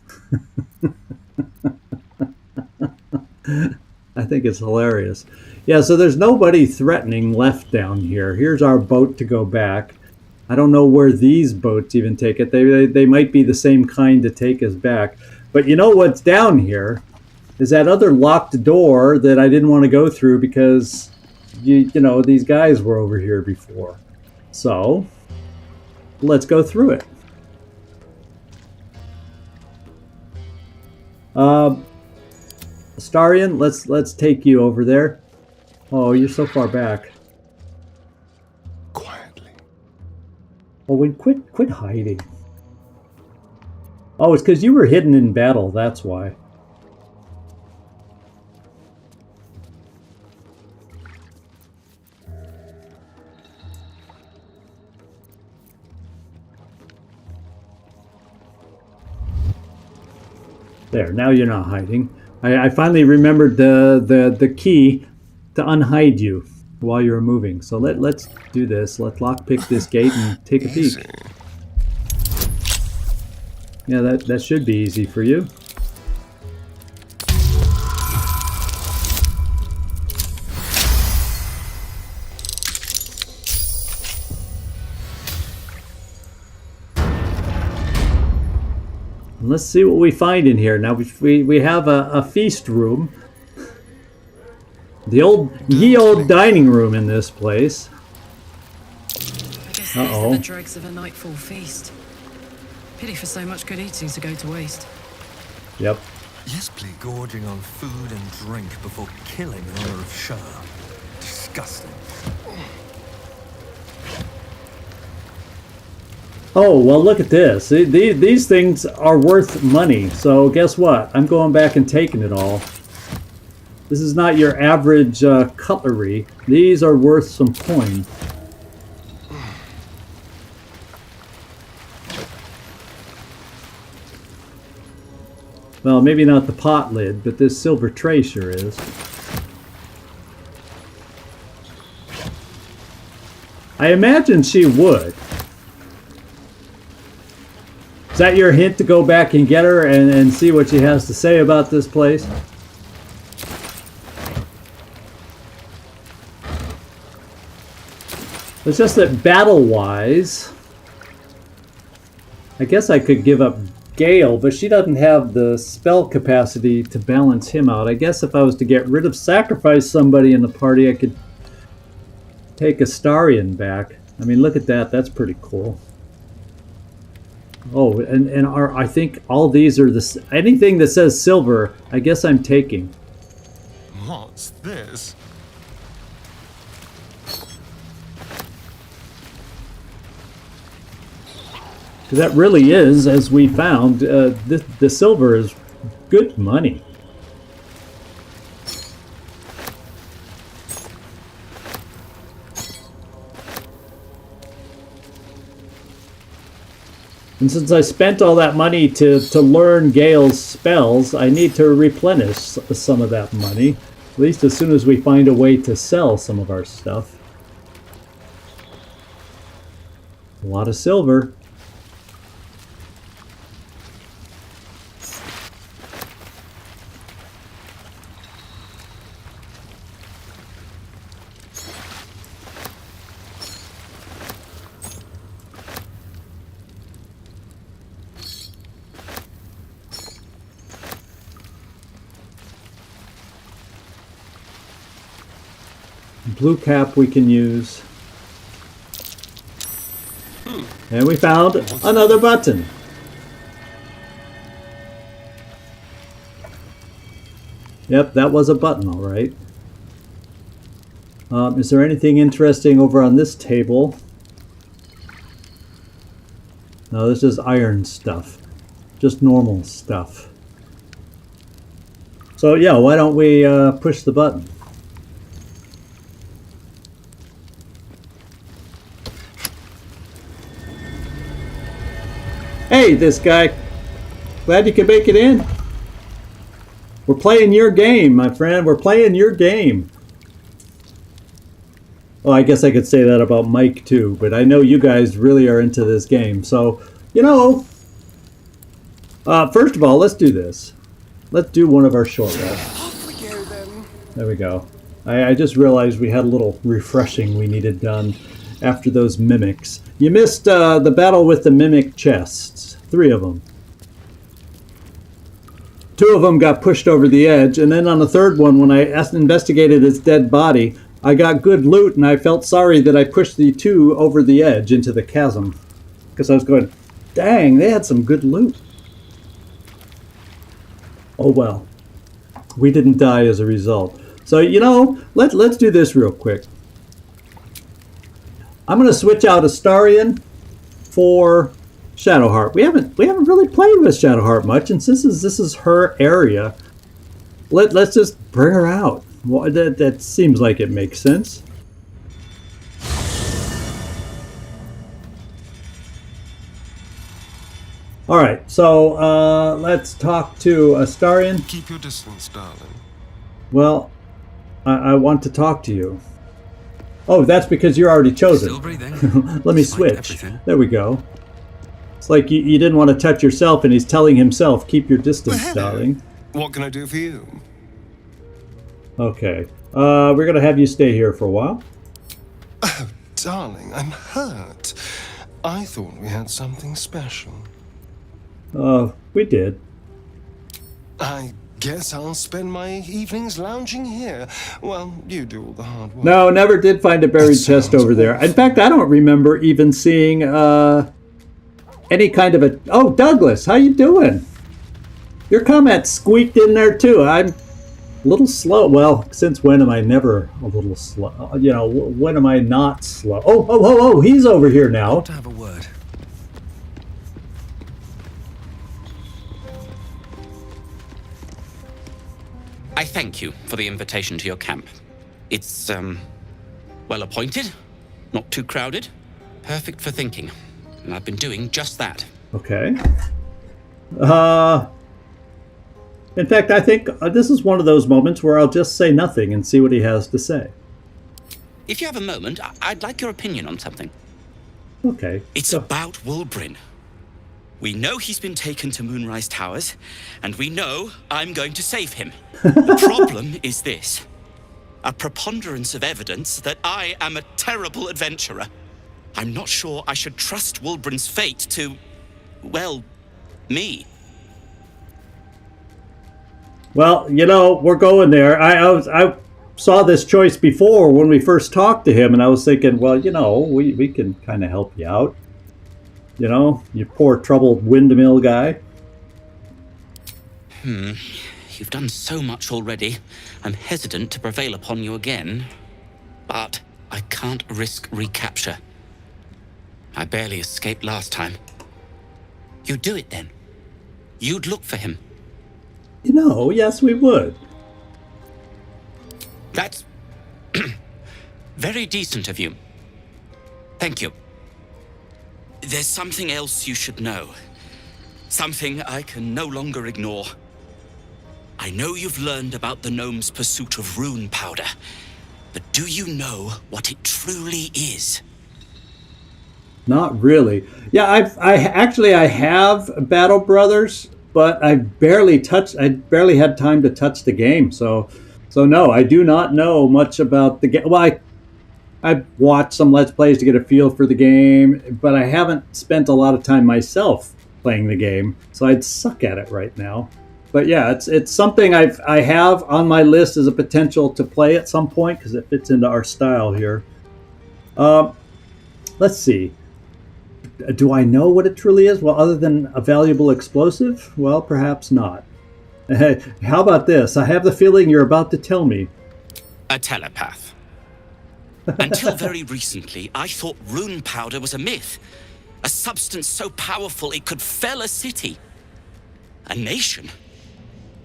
I think it's hilarious. Yeah, so there's nobody threatening left down here. Here's our boat to go back. I don't know where these boats even take it. They might be the same kind to take us back. But you know what's down here is that other locked door that I didn't want to go through because, you know, these guys were over here before. So, let's go through it. Astarion, let's take you over there. Oh, you're so far back. Quietly. Oh, wait, quit hiding. Oh, it's because you were hidden in battle, that's why. There, now you're not hiding. I finally remembered the key to unhide you while you were moving. So let's do this. Let's lockpick this gate and take a peek. Yeah, that should be easy for you. Let's see what we find in here. Now we have a feast room. The ye old dining room in this place. I guess these Uh-oh. are the dregs of a nightfall feast. Pity for so much good eating to go to waste. Yep. Yes, please. Gorging on food and drink before killing in honor of Shah. Disgusting. Oh, well, look at this. These things are worth money. So guess what? I'm going back and taking it all. This is not your average cutlery. These are worth some coin. Well, maybe not the pot lid, but this silver tray sure is. I imagine she would. Is that your hint to go back and get her and see what she has to say about this place? It's just that battle-wise, I guess I could give up Gale, but she doesn't have the spell capacity to balance him out. I guess if I was to get rid of sacrifice somebody in the party, I could take Astarion back. I mean, look at that. That's pretty cool. Oh, and I think all these are this. Anything that says silver, I guess I'm taking. What's this? Because that really is, as we found, the silver is good money. And since I spent all that money to learn Gale's spells, I need to replenish some of that money. At least as soon as we find a way to sell some of our stuff. A lot of silver. Blue cap we can use. And we found another button. Yep, that was a button, all right. Is there anything interesting over on this table? No, this is iron stuff. Just normal stuff. So yeah, why don't we push the button? Hey, this guy. Glad you could make it in. We're playing your game, my friend. We're playing your game. Well, I guess I could say that about Mike too, but I know you guys really are into this game. So, you know, first of all, let's do this. Let's do one of our short rests. There we go. I just realized we had a little refreshing we needed done after those mimics. You missed the battle with the mimic chests. 3 of them. 2 of them got pushed over the edge, and then on the 3rd one, when I investigated its dead body, I got good loot, and I felt sorry that I pushed the 2 over the edge into the chasm. Because I was going, dang, they had some good loot. Oh well. we didn't die as a result. So, let's do this real quick. I'm going to switch out Astarion for Shadowheart. We haven't really played with Shadowheart much, and since this is her area, let's just bring her out. Well, that seems like it makes sense. All right, so let's talk to Astarion. Keep your distance, darling. Well, I want to talk to you. Oh, that's because you're already chosen. Still breathing. Let me Despite switch. everything. There we go. It's like you didn't want to touch yourself, and he's telling himself, keep your distance, Well, darling. What can I do for you? Okay. We're going to have you stay here for a while. Oh, darling, I'm hurt. I thought we had something special. We did. I guess I'll spend my evenings lounging here while you do all the hard work. No, never did find a buried That chest sounds over there. In fact, I don't remember even seeing any kind of a... Oh, Douglas, how you doing? Your comment squeaked in there, too. I'm a little slow. Well, since when am I never a little slow? When am I not slow? Oh, he's over here now. To have a word. I thank you for the invitation to your camp. It's, well appointed, not too crowded, perfect for thinking. And I've been doing just that. Okay. In fact, I think this is one of those moments where I'll just say nothing and see what he has to say. If you have a moment, I'd like your opinion on something. Okay. It's about Wulbrin. We know he's been taken to Moonrise Towers, and we know I'm going to save him. The problem is this. A preponderance of evidence that I am a terrible adventurer. I'm not sure I should trust Wulbrin's fate to, well, me. Well, we're going there. I saw this choice before when we first talked to him, and I was thinking, well, we can kind of help you out. You poor troubled windmill guy. You've done so much already. I'm hesitant to prevail upon you again. But I can't risk recapture. I barely escaped last time. You'd do it then. You'd look for him. Yes, we would. That's very decent of you. Thank you. There's something else you should know. Something I can no longer ignore. I know you've learned about the gnome's pursuit of rune powder, but do you know what it truly is? Not really. Yeah, I have Battle Brothers, but I barely had time to touch the game. So no, I do not know much about the game. Well, I've watched some Let's Plays to get a feel for the game, but I haven't spent a lot of time myself playing the game, so I'd suck at it right now. But yeah, it's something I have on my list as a potential to play at some point because it fits into our style here. Let's see. Do I know what it truly is? Well, other than a valuable explosive? Well, perhaps not. How about this? I have the feeling you're about to tell me. A telepath. Until very recently, I thought rune powder was a myth. A substance so powerful it could fell a city. A nation.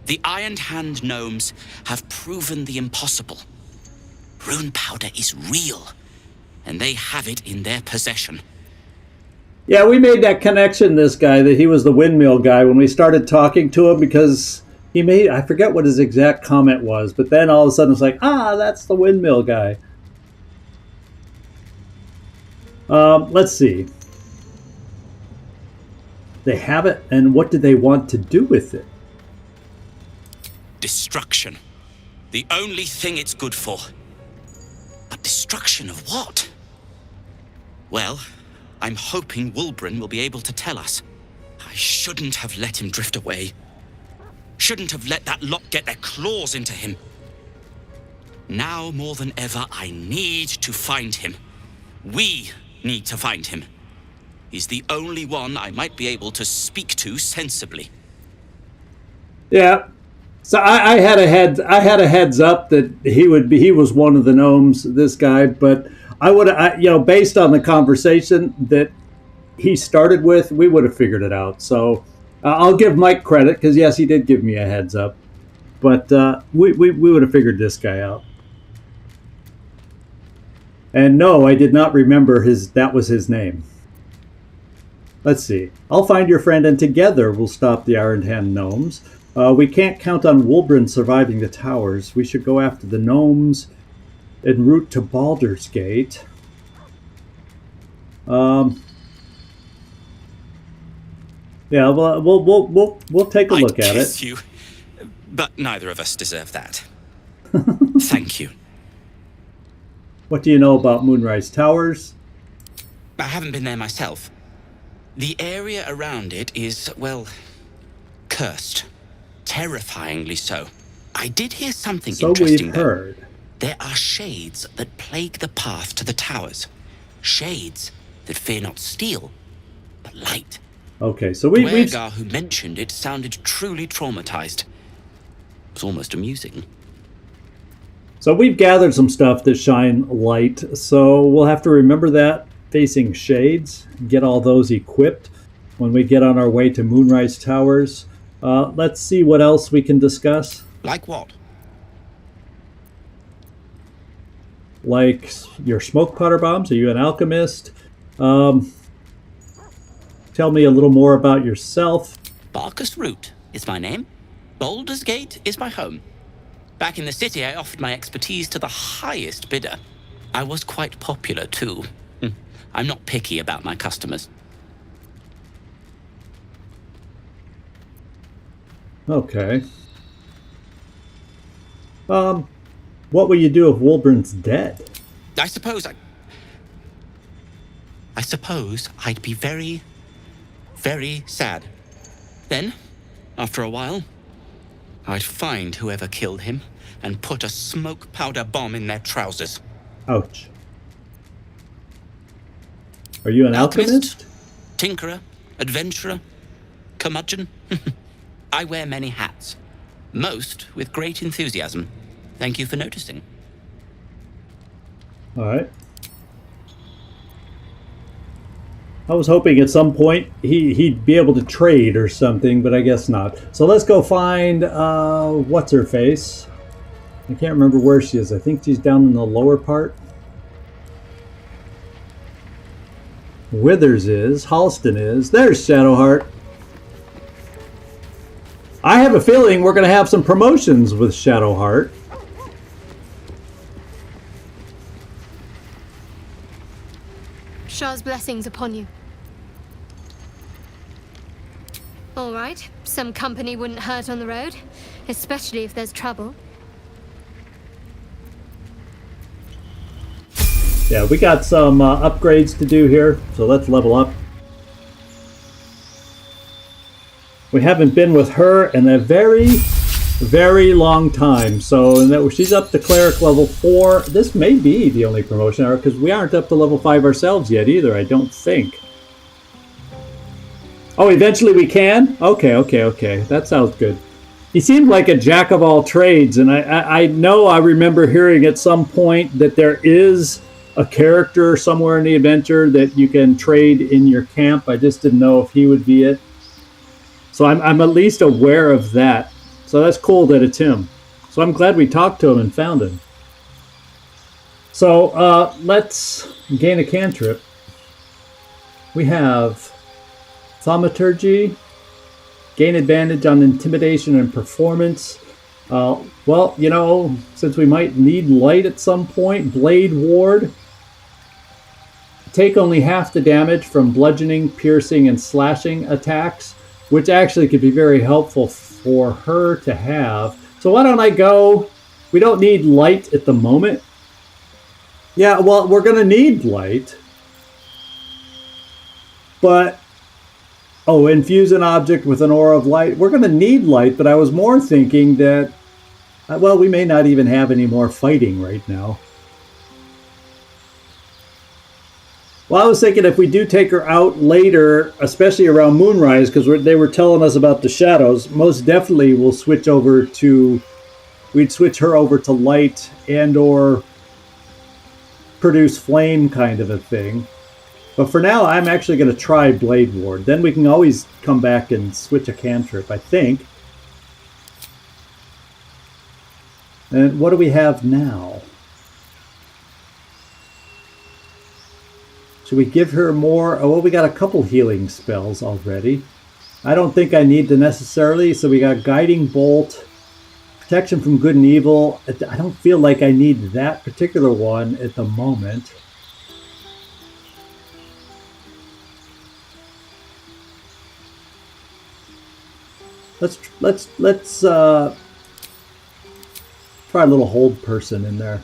The Iron Hand gnomes have proven the impossible. Rune powder is real, and they have it in their possession. Yeah, we made that connection, this guy, that he was the windmill guy when we started talking to him because I forget what his exact comment was, but then all of a sudden it's like, that's the windmill guy. Let's see. They have it, and what do they want to do with it? Destruction. The only thing it's good for. But destruction of what? Well, I'm hoping Wulbrin will be able to tell us. I shouldn't have let him drift away. Shouldn't have let that lot get their claws into him. Now more than ever, I need to find him. We need to find him. He's the only one I might be able to speak to sensibly. Yeah, So I had a heads up that he was one of the gnomes, this guy, but based on the conversation that he started with, we would have figured it out. So I'll give Mike credit because yes, he did give me a heads up, but we would have figured this guy out. And no, I did not remember that was his name. Let's see. I'll find your friend and together we'll stop the Iron Hand gnomes. We can't count on Wulbren surviving the towers. We should go after the gnomes en route to Baldur's Gate. Yeah, we'll take a look at it. You, but neither of us deserve that. Thank you. What do you know about Moonrise Towers? I haven't been there myself. The area around it is, well, cursed. Terrifyingly so. I did hear something interesting, we've heard. There are shades that plague the path to the towers. Shades that fear not steel, but light. Okay, so we've... Wergar, who mentioned it, sounded truly traumatized. It was almost amusing. So we've gathered some stuff that shine light, so we'll have to remember that, facing shades, get all those equipped when we get on our way to Moonrise Towers. Let's see what else we can discuss. Like what? Like your smoke powder bombs? Are you an alchemist? Tell me a little more about yourself. Barkus Root is my name. Baldur's Gate is my home. Back in the city, I offered my expertise to the highest bidder. I was quite popular, too. I'm not picky about my customers. Okay. What will you do if Wulbren's dead? I suppose I'd be very, very sad. Then, after a while, I'd find whoever killed him and put a smoke powder bomb in their trousers. Ouch. Are you an alchemist? Tinkerer, adventurer, curmudgeon. I wear many hats, most with great enthusiasm. Thank you for noticing. All right. I was hoping at some point he'd be able to trade or something, but I guess not. So let's go find what's-her-face. I can't remember where she is. I think she's down in the lower part. Withers is. Halston is. There's Shadowheart. I have a feeling we're going to have some promotions with Shadowheart. Shah's blessings upon you. All right, some company wouldn't hurt on the road, especially if there's trouble. Yeah, we got some upgrades to do here, so let's level up. We haven't been with her in a very, very long time, so she's up to cleric level 4. This may be the only promotion, because we aren't up to level 5 ourselves yet either, I don't think. Oh, eventually we can? Okay. That sounds good. He seemed like a jack of all trades, and I know I remember hearing at some point that there is a character somewhere in the adventure that you can trade in your camp. I just didn't know if he would be it. So I'm at least aware of that. So that's cool that it's him. So I'm glad we talked to him and found him. So let's gain a cantrip. We have Thaumaturgy, gain advantage on intimidation and performance. Well, you know, since we might need light at some point, Blade Ward. Take only half the damage from bludgeoning, piercing, and slashing attacks, which actually could be very helpful for her to have. So why don't I go? We don't need light at the moment. Yeah, well, we're going to need light. But, oh, infuse an object with an aura of light. We're going to need light, but I was more thinking that, well, we may not even have any more fighting right now. Well, I was thinking if we do take her out later, especially around moonrise, because they were telling us about the shadows, most definitely we'll switch over to, we'd switch her over to light and or produce flame kind of a thing. But for now, I'm actually going to try Blade Ward. Then we can always come back and switch a cantrip, I think. And what do we have now? Should we give her more? Oh, well, we got a couple healing spells already. I don't think I need to necessarily. So we got Guiding Bolt, Protection from Good and Evil. I don't feel like I need that particular one at the moment. Let's try a little hold person in there.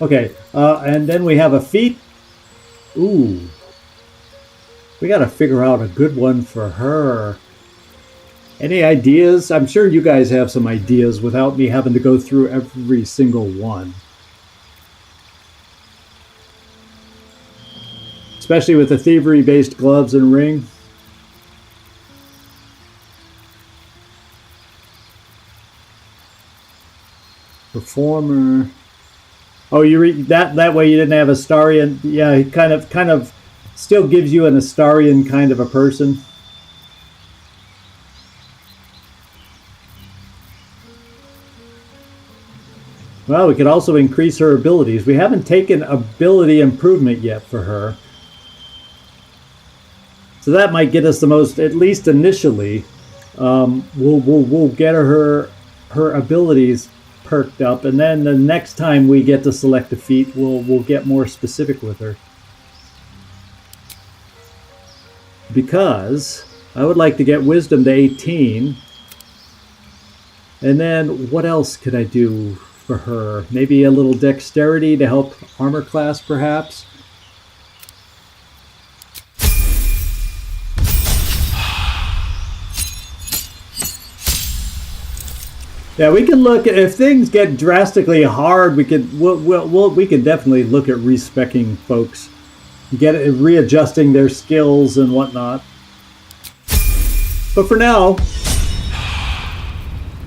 Okay, and then we have a feat. Ooh. We got to figure out a good one for her. Any ideas? I'm sure you guys have some ideas without me having to go through every single one. Especially with the thievery-based gloves and ring. Performer. Oh, you read that way you didn't have Astarian. Yeah, he kind of still gives you an Astarian kind of a person. Well, we could also increase her abilities. We haven't taken ability improvement yet for her. So that might get us the most, at least initially. We'll get her abilities perked up, and then the next time we get to select a feat, we'll get more specific with her. Because I would like to get Wisdom to 18. And then what else could I do for her? Maybe a little Dexterity to help armor class, perhaps? Yeah, we can look at, if things get drastically hard, we could definitely look at respecking folks, readjusting their skills and whatnot. But for now,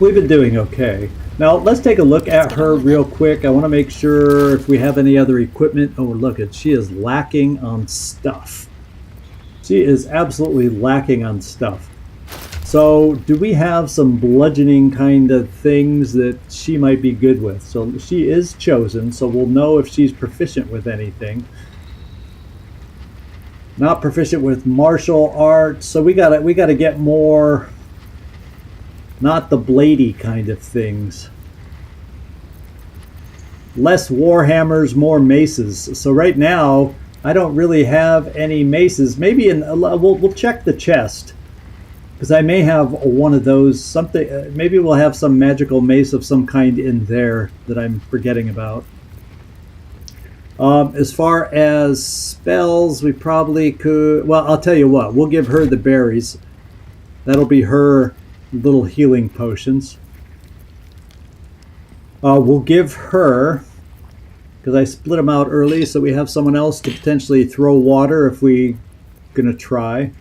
we've been doing okay. Now let's take a look at her real quick. I want to make sure if we have any other equipment. Oh, look at, she is lacking on stuff. She is absolutely lacking on stuff. So do we have some bludgeoning kind of things that she might be good with? So she is chosen, so we'll know if she's proficient with anything. Not proficient with martial arts, so we gotta get more, not the bladey kind of things. Less warhammers, more maces. So right now I don't really have any maces. Maybe we'll check the chest. Because I may have one of those, something. Maybe we'll have some magical mace of some kind in there that I'm forgetting about. As far as spells, we probably could. Well, I'll tell you what. We'll give her the berries. That'll be her little healing potions. We'll give her, because I split them out early, so we have someone else to potentially throw water if we're gonna try.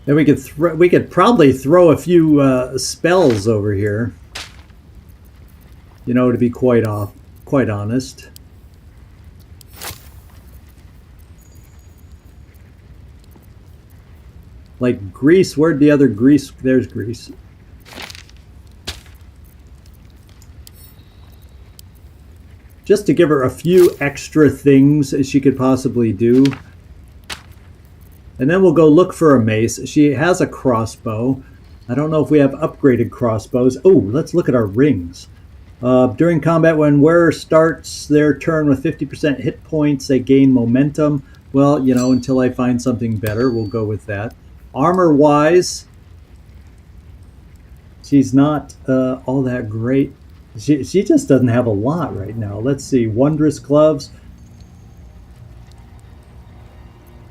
Then we could probably throw a few spells over here. You know, to be quite honest. Like grease, where'd the other grease? There's grease. Just to give her a few extra things she could possibly do. And then we'll go look for a mace. She has a crossbow. I don't know if we have upgraded crossbows. Oh, let's look at our rings. During combat, when wearer starts their turn with 50% hit points, they gain momentum. Well, you know, until I find something better, we'll go with that. Armor-wise, she's not all that great. She just doesn't have a lot right now. Let's see. Wondrous gloves.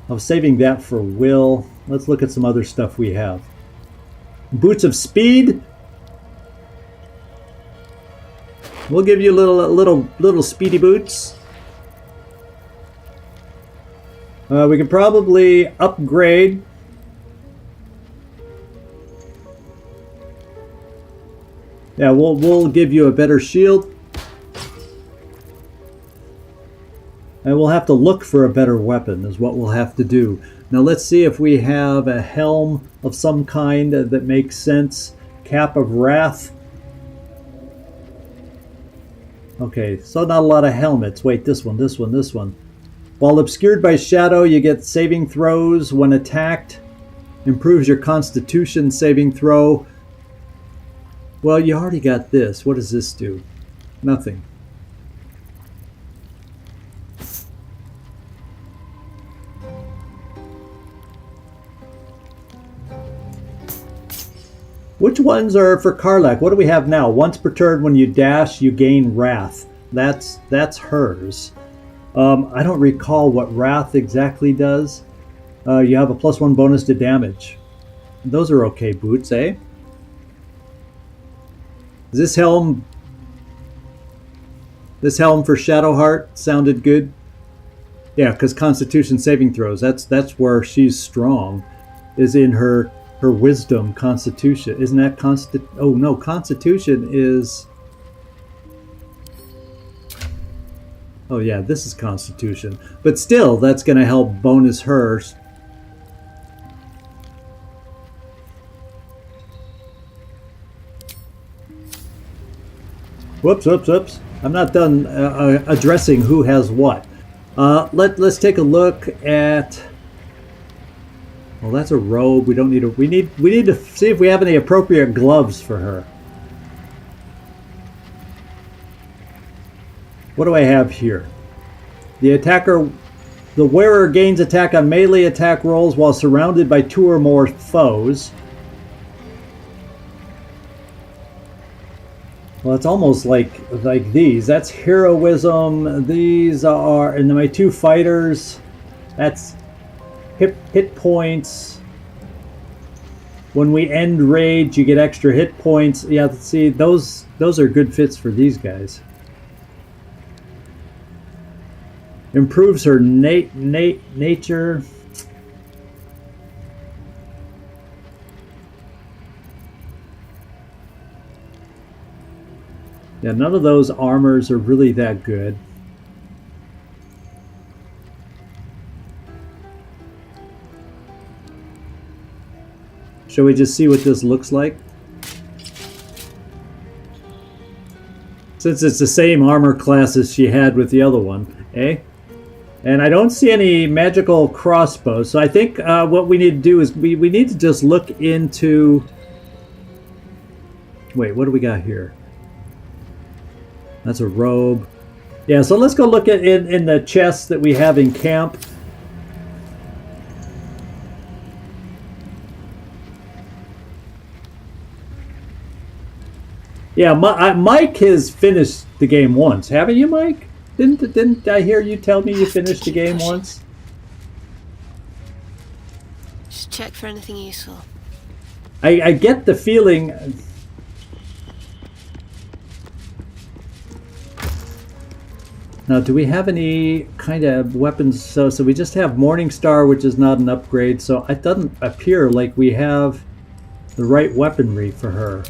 I was saving that for Will. Let's look at some other stuff we have. Boots of speed. We'll give you little speedy boots. We can probably upgrade. Yeah, we'll give you a better shield. And we'll have to look for a better weapon is what we'll have to do. Now let's see if we have a helm of some kind that makes sense. Cap of Wrath. Okay, so not a lot of helmets. Wait, this one. While obscured by shadow, you get saving throws when attacked. Improves your Constitution saving throw. Well, you already got this. What does this do? Nothing. Which ones are for Karlach? What do we have now? Once per turn when you dash, you gain Wrath. That's hers. I don't recall what Wrath exactly does. You have a +1 bonus to damage. Those are okay boots, eh? Is this helm for Shadowheart sounded good? Yeah, because Constitution saving throws. That's where she's strong, is in her wisdom. Constitution, isn't that oh no, Constitution is, oh yeah, this is Constitution, but still that's going to help bonus hers. Whoops. I'm not done addressing who has what. Let's take a look at. Well, that's a robe. We don't need a. We need to see if we have any appropriate gloves for her. What do I have here? The wearer gains attack on melee attack rolls while surrounded by 2 or more foes. Well, it's almost like these. That's heroism. These are, and my 2 fighters. That's hit points. When we end rage, you get extra hit points. Yeah, see, those are good fits for these guys. Improves her nature. Yeah, none of those armors are really that good. Shall we just see what this looks like? Since it's the same armor class as she had with the other one, eh? And I don't see any magical crossbows, so I think what we need to do is we need to just look into... Wait, what do we got here? That's a robe. Yeah, so let's go look at in the chests that we have in camp. Yeah, Mike has finished the game once. Haven't you, Mike? Didn't I hear you tell me you finished the game once? Just check for anything useful. I get the feeling... Now, do we have any kind of weapons? So we just have Morningstar, which is not an upgrade. So it doesn't appear like we have the right weaponry for her.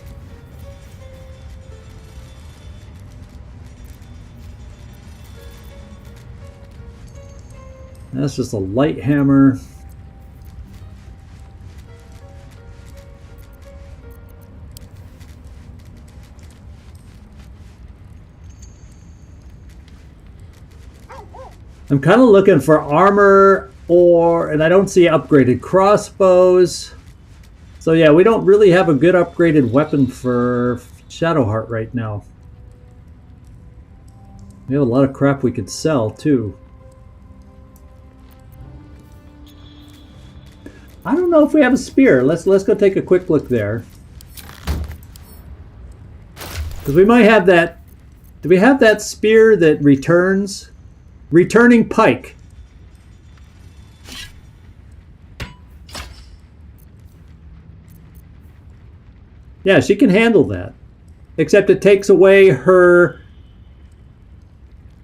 That's just a light hammer. I'm kind of looking for armor and I don't see upgraded crossbows. So yeah, we don't really have a good upgraded weapon for Shadowheart right now. We have a lot of crap we could sell too. I don't know if we have a spear. Let's go take a quick look there. Because we might have that. Do we have that spear that returns? Returning pike. Yeah, she can handle that. Except it takes away her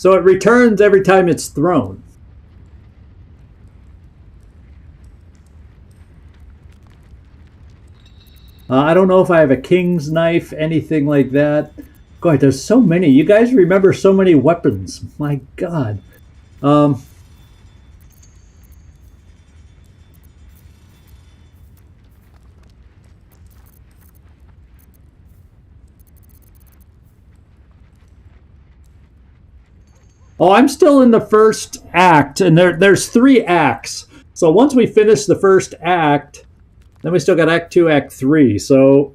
So it returns every time it's thrown. I don't know if I have a king's knife, anything like that. God, there's so many. You guys remember so many weapons. My God. Oh, I'm still in the first act, and there's 3 acts. So once we finish the first act, then we still got Act 2, Act 3. So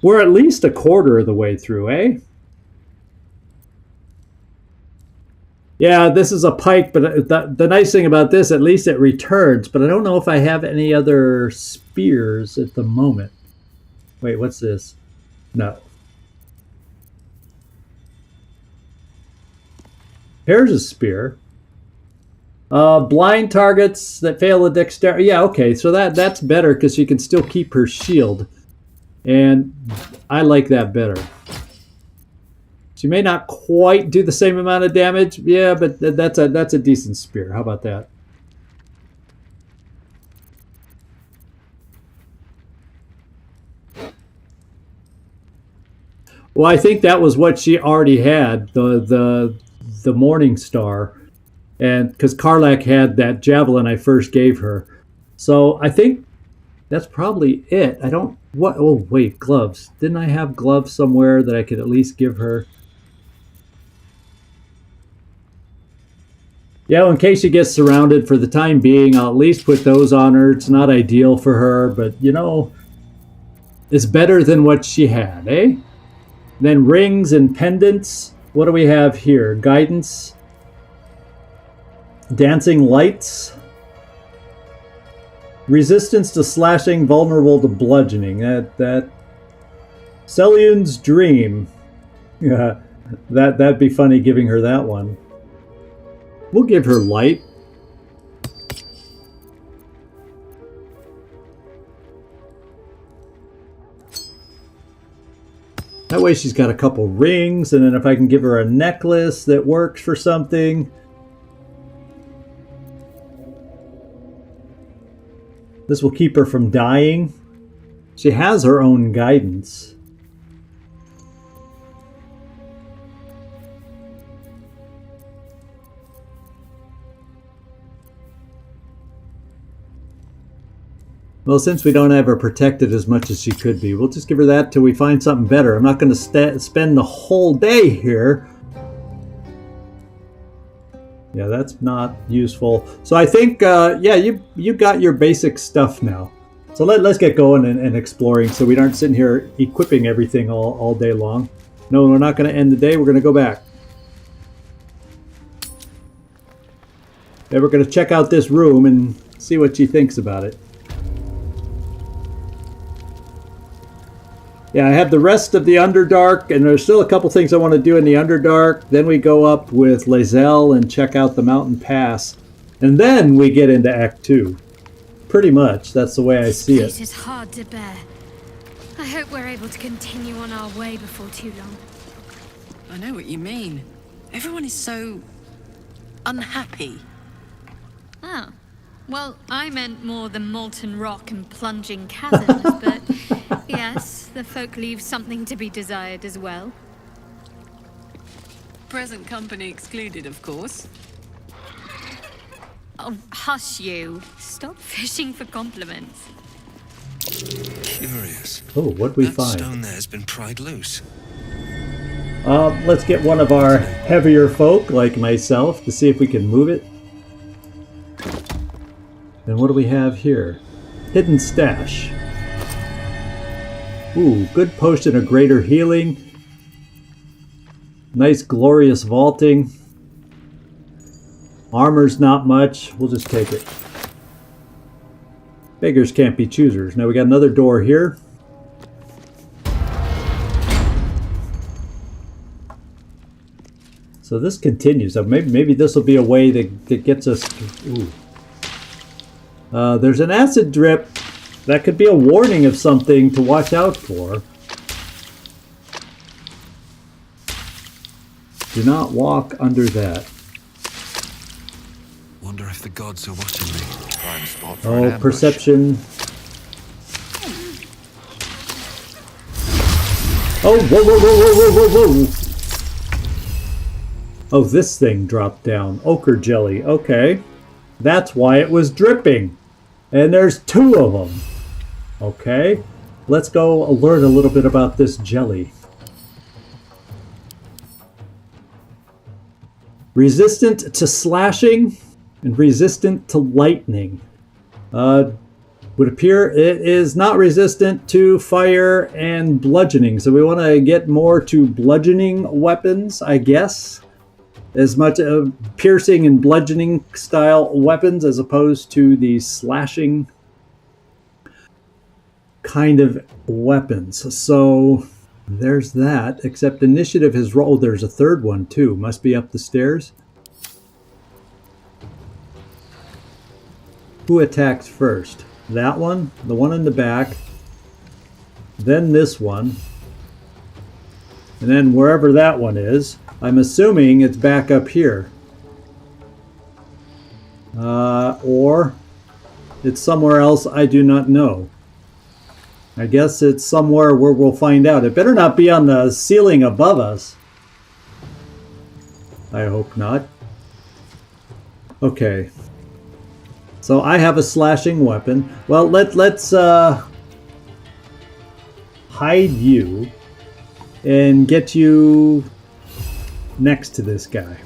we're at least a quarter of the way through, eh? Yeah, this is a pike, but the nice thing about this, at least it returns. But I don't know if I have any other spears at the moment. Wait, what's this? No. Here's a spear. Blind targets that fail a dexterity. Yeah, okay, so that's better because she can still keep her shield. And I like that better. She may not quite do the same amount of damage. Yeah, but that's a decent spear. How about that? Well, I think that was what she already had, the Morning Star. And because Karlach had that javelin I first gave her. So I think that's probably it. I don't... What? Oh, wait, gloves. Didn't I have gloves somewhere that I could at least give her? Yeah, in case she gets surrounded for the time being, I'll at least put those on her. It's not ideal for her, but, you know, it's better than what she had, eh? Then rings and pendants. What do we have here? Guidance. Dancing lights. Resistance to slashing, vulnerable to bludgeoning. That Selun's dream. Yeah, that'd be funny giving her that one. We'll give her light. That way she's got a couple rings, and then if I can give her a necklace that works for something. This will keep her from dying. She has her own guidance. Well, since we don't have her protected as much as she could be, we'll just give her that till we find something better. I'm not going to spend the whole day here. Yeah, that's not useful. So I think, yeah, you got your basic stuff now. So let's get going and exploring so we aren't sitting here equipping everything all day long. No, we're not going to end the day. We're going to go back. Then we're going to check out this room and see what she thinks about it. Yeah, I have the rest of the Underdark, and there's still a couple things I want to do in the Underdark. Then we go up with lae'zel and check out the mountain pass. And then we get into Act 2. Pretty much, that's the way I see it. This is hard to bear. I hope we're able to continue on our way before too long. I know what you mean. Everyone is so unhappy. Oh. Well, I meant more the molten rock and plunging chasms, but yes, the folk leave something to be desired as well. Present company excluded, of course. Oh, hush you. Stop fishing for compliments. Curious. Oh, what'd we That find? stone there has been pried loose. Let's get one of our heavier folk, like myself, to see if we can move it. And what do we have here? Hidden stash. Ooh, good potion of greater healing. Nice glorious vaulting. Armor's not much. We'll just take it. Beggars can't be choosers. Now we got another door here. So this continues. So maybe this will be a way that gets us... Ooh. There's an acid drip. That could be a warning of something to watch out for. Do not walk under that. Wonder if the gods are watching me. Prime spot for an Oh, ambush. perception. Oh, whoa, whoa, whoa, whoa, whoa, whoa. Oh, this thing dropped down. Ochre jelly. Okay. That's why it was dripping. And there's 2 of them. Okay. Let's go learn a little bit about this jelly. Resistant to slashing and resistant to lightning. Would appear it is not resistant to fire and bludgeoning. So we want to get more to bludgeoning weapons, I guess. As much piercing and bludgeoning style weapons as opposed to the slashing kind of weapons. So there's that, except initiative has rolled. There's a third one too. Must be up the stairs. Who attacks first? That one, the one in the back, then this one, and then wherever that one is. I'm assuming it's back up here. Or it's somewhere else I do not know. I guess it's somewhere where we'll find out. It better not be on the ceiling above us. I hope not. Okay. So I have a slashing weapon. Well, let's hide you and get you next to this guy.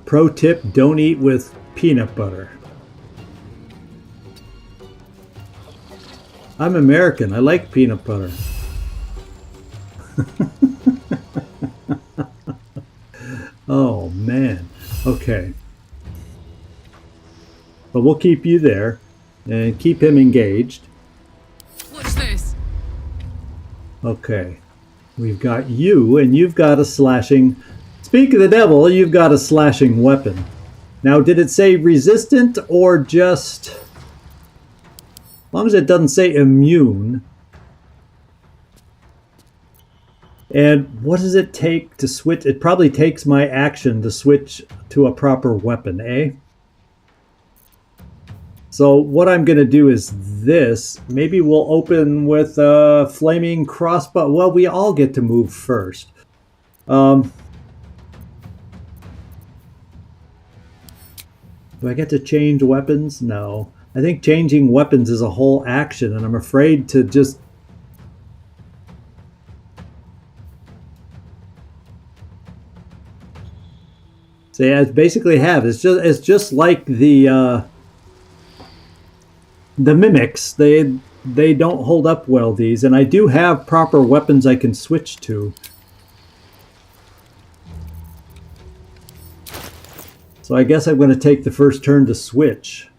Pro tip, don't eat with peanut butter. I'm American. I like peanut butter. Oh, man. Okay. But we'll keep you there and keep him engaged. What's this? Okay. We've got you, and you've got a slashing... Speak of the devil, you've got a slashing weapon. Now, did it say resistant or just... As long as it doesn't say immune. And what does it take to switch? It probably takes my action to switch to a proper weapon, eh? So what I'm going to do is this. Maybe we'll open with a flaming crossbow. Well, we all get to move first. Do I get to change weapons? No. I think changing weapons is a whole action, and I'm afraid to just... See, I basically have. It's just like the mimics. They don't hold up well, these, and I do have proper weapons I can switch to. So I guess I'm going to take the first turn to switch.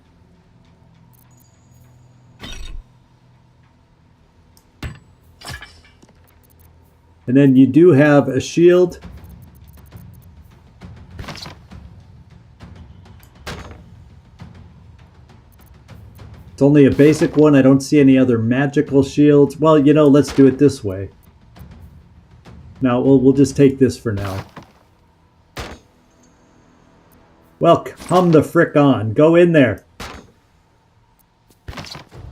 And then you do have a shield. It's only a basic one. I don't see any other magical shields. Well, you know, let's do it this way. Now, we'll just take this for now. Well, come the frick on. Go in there.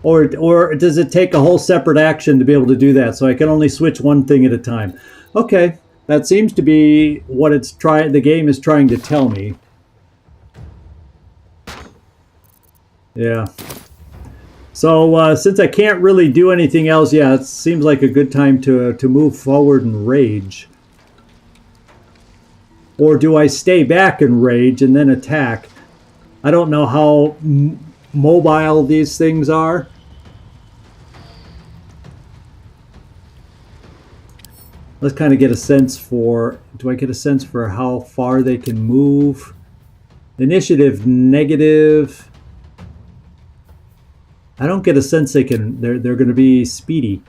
Or does it take a whole separate action to be able to do that? So I can only switch one thing at a time. Okay, that seems to be what the game is trying to tell me. Yeah. So since I can't really do anything else, yeah, it seems like a good time to move forward and rage. Or do I stay back and rage and then attack? I don't know how mobile these things are. Let's kind of get a sense for... Do I get a sense for how far they can move? Initiative negative. I don't get a sense they're going to be speedy.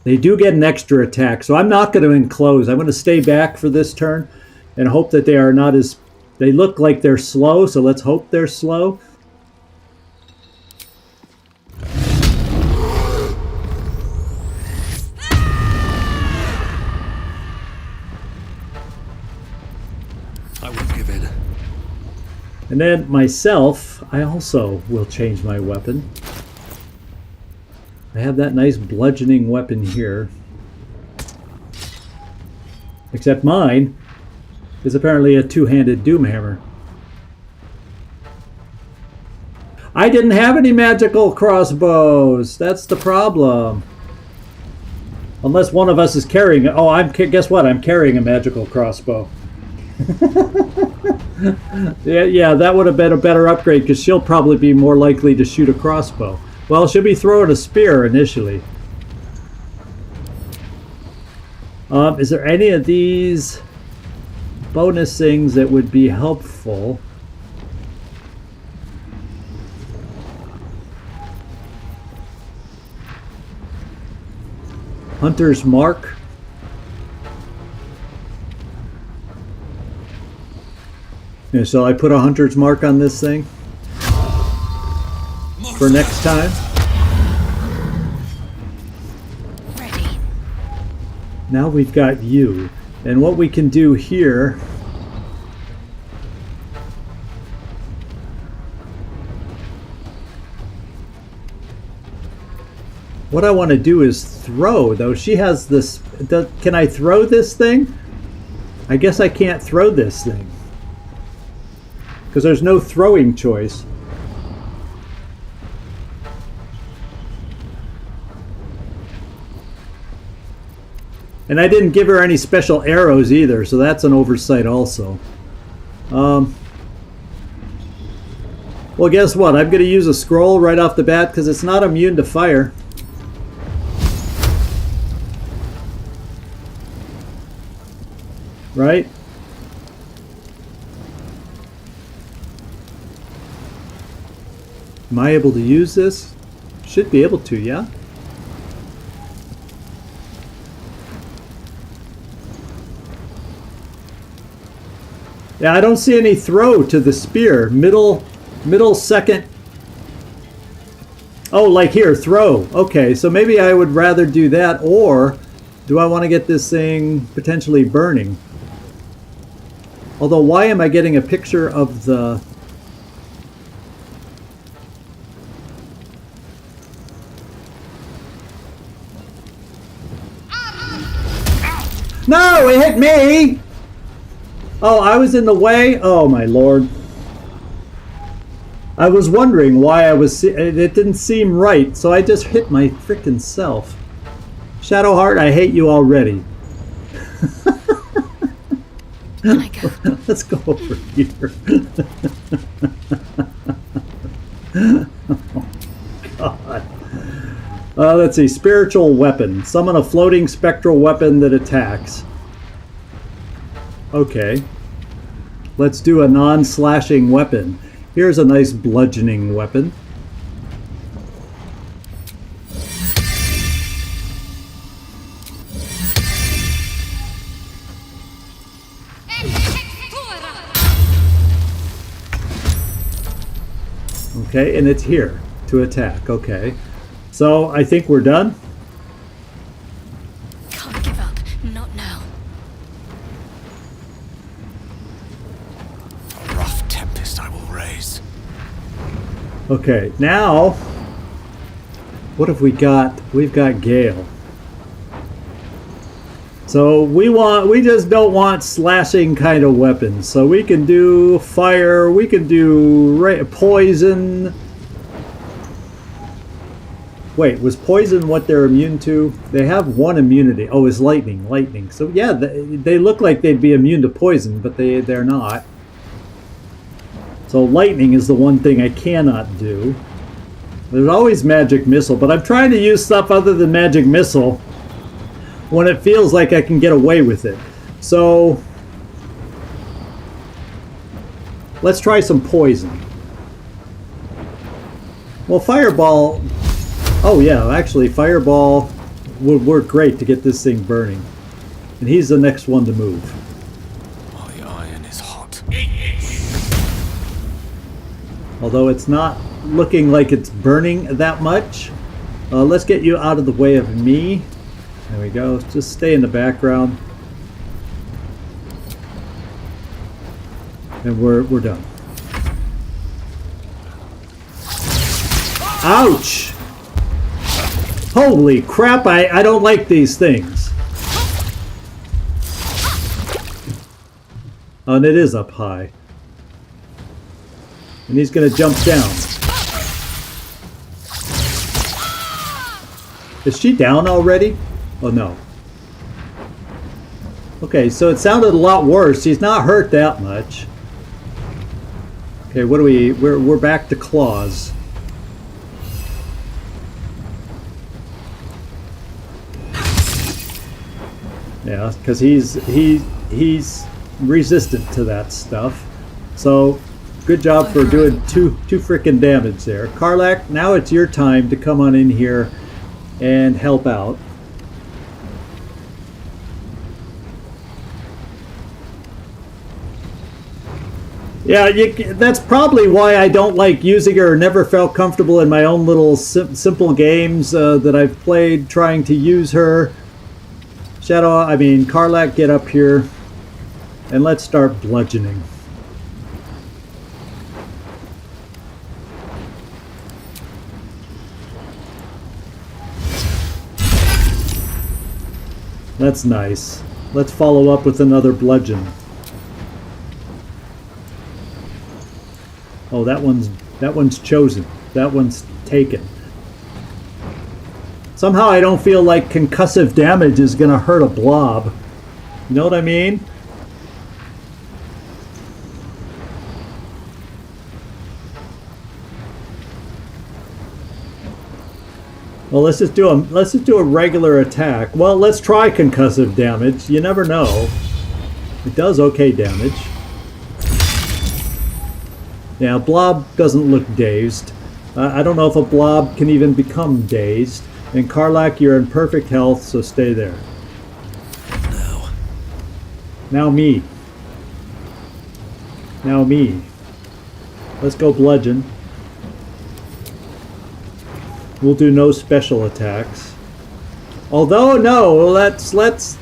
They do get an extra attack, so I'm not going to enclose. I'm going to stay back for this turn. and hope that they are not as... They look like they're slow, so let's hope they're slow. I won't give in. And then myself, I also will change my weapon. I have that nice bludgeoning weapon here. Except mine is apparently a two-handed doomhammer. I didn't have any magical crossbows. That's the problem. Unless one of us is carrying it. Oh, guess what? I'm carrying a magical crossbow. yeah, that would have been a better upgrade because she'll probably be more likely to shoot a crossbow. Well, she'll be throwing a spear initially. Is there any of these bonus things that would be helpful? Hunter's Mark. Yeah, shall I put a Hunter's Mark on this thing? For next time? Ready. Now we've got you. And what we can do here... What I want to do is throw, though. She has this... Can I throw this thing? I guess I can't throw this thing. Because there's no throwing choice. And I didn't give her any special arrows either, so that's an oversight also. Well, guess what? I'm going to use a scroll right off the bat because it's not immune to fire. Right? Am I able to use this? Should be able to, yeah? Yeah, I don't see any throw to the spear. Middle second. Oh, like here, throw. Okay, so maybe I would rather do that, or do I want to get this thing potentially burning? Although, why am I getting a picture of the... No, it hit me! Oh, I was in the way? Oh, my lord. I was wondering why I was... It didn't seem right, so I just hit my frickin' self. Shadowheart, I hate you already. Can I go? Let's go over here. Oh, God. Let's see. Spiritual weapon. Summon a floating spectral weapon that attacks. Okay. Let's do a non-slashing weapon. Here's a nice bludgeoning weapon. Okay, and it's here to attack. Okay. So I think we're done. Can't give up. Not now. A rough tempest I will raise. Okay, now what have we got? We've got Gale. So we just don't want slashing kind of weapons. So we can do fire, we can do poison. Wait, was poison what they're immune to? They have one immunity. Oh, it's lightning. Lightning. So yeah, they look like they'd be immune to poison, but they're not. So lightning is the one thing I cannot do. There's always magic missile, but I'm trying to use stuff other than magic missile when it feels like I can get away with it. So let's try some poison. Well, fireball... Oh yeah, actually fireball would work great to get this thing burning. And he's the next one to move. My Although it's not looking like it's burning that much. Let's get you out of the way of me. There we go. Just stay in the background. And we're done. Ouch! Holy crap, I don't like these things. Oh, and it is up high. And he's gonna jump down. Is she down already? Oh no. Okay, so it sounded a lot worse. He's not hurt that much. Okay, what do we... We're back to claws. Yeah, because he's resistant to that stuff. So, good job for doing two frickin' damage there. Karlach, now it's your time to come on in here and help out. Yeah, that's probably why I don't like using her or never felt comfortable in my own little simple games that I've played trying to use her. Karlach, get up here and let's start bludgeoning. That's nice. Let's follow up with another bludgeon. Oh, that one's chosen. That one's taken. Somehow I don't feel like concussive damage is gonna hurt a blob. You know what I mean? Well, let's just do a regular attack. Well, let's try concussive damage. You never know. It does okay damage. Yeah, blob doesn't look dazed. I don't know if a blob can even become dazed. And Karlach, you're in perfect health, so stay there. No. Now me. Now me. Let's go bludgeon. We'll do no special attacks. Although, no, let's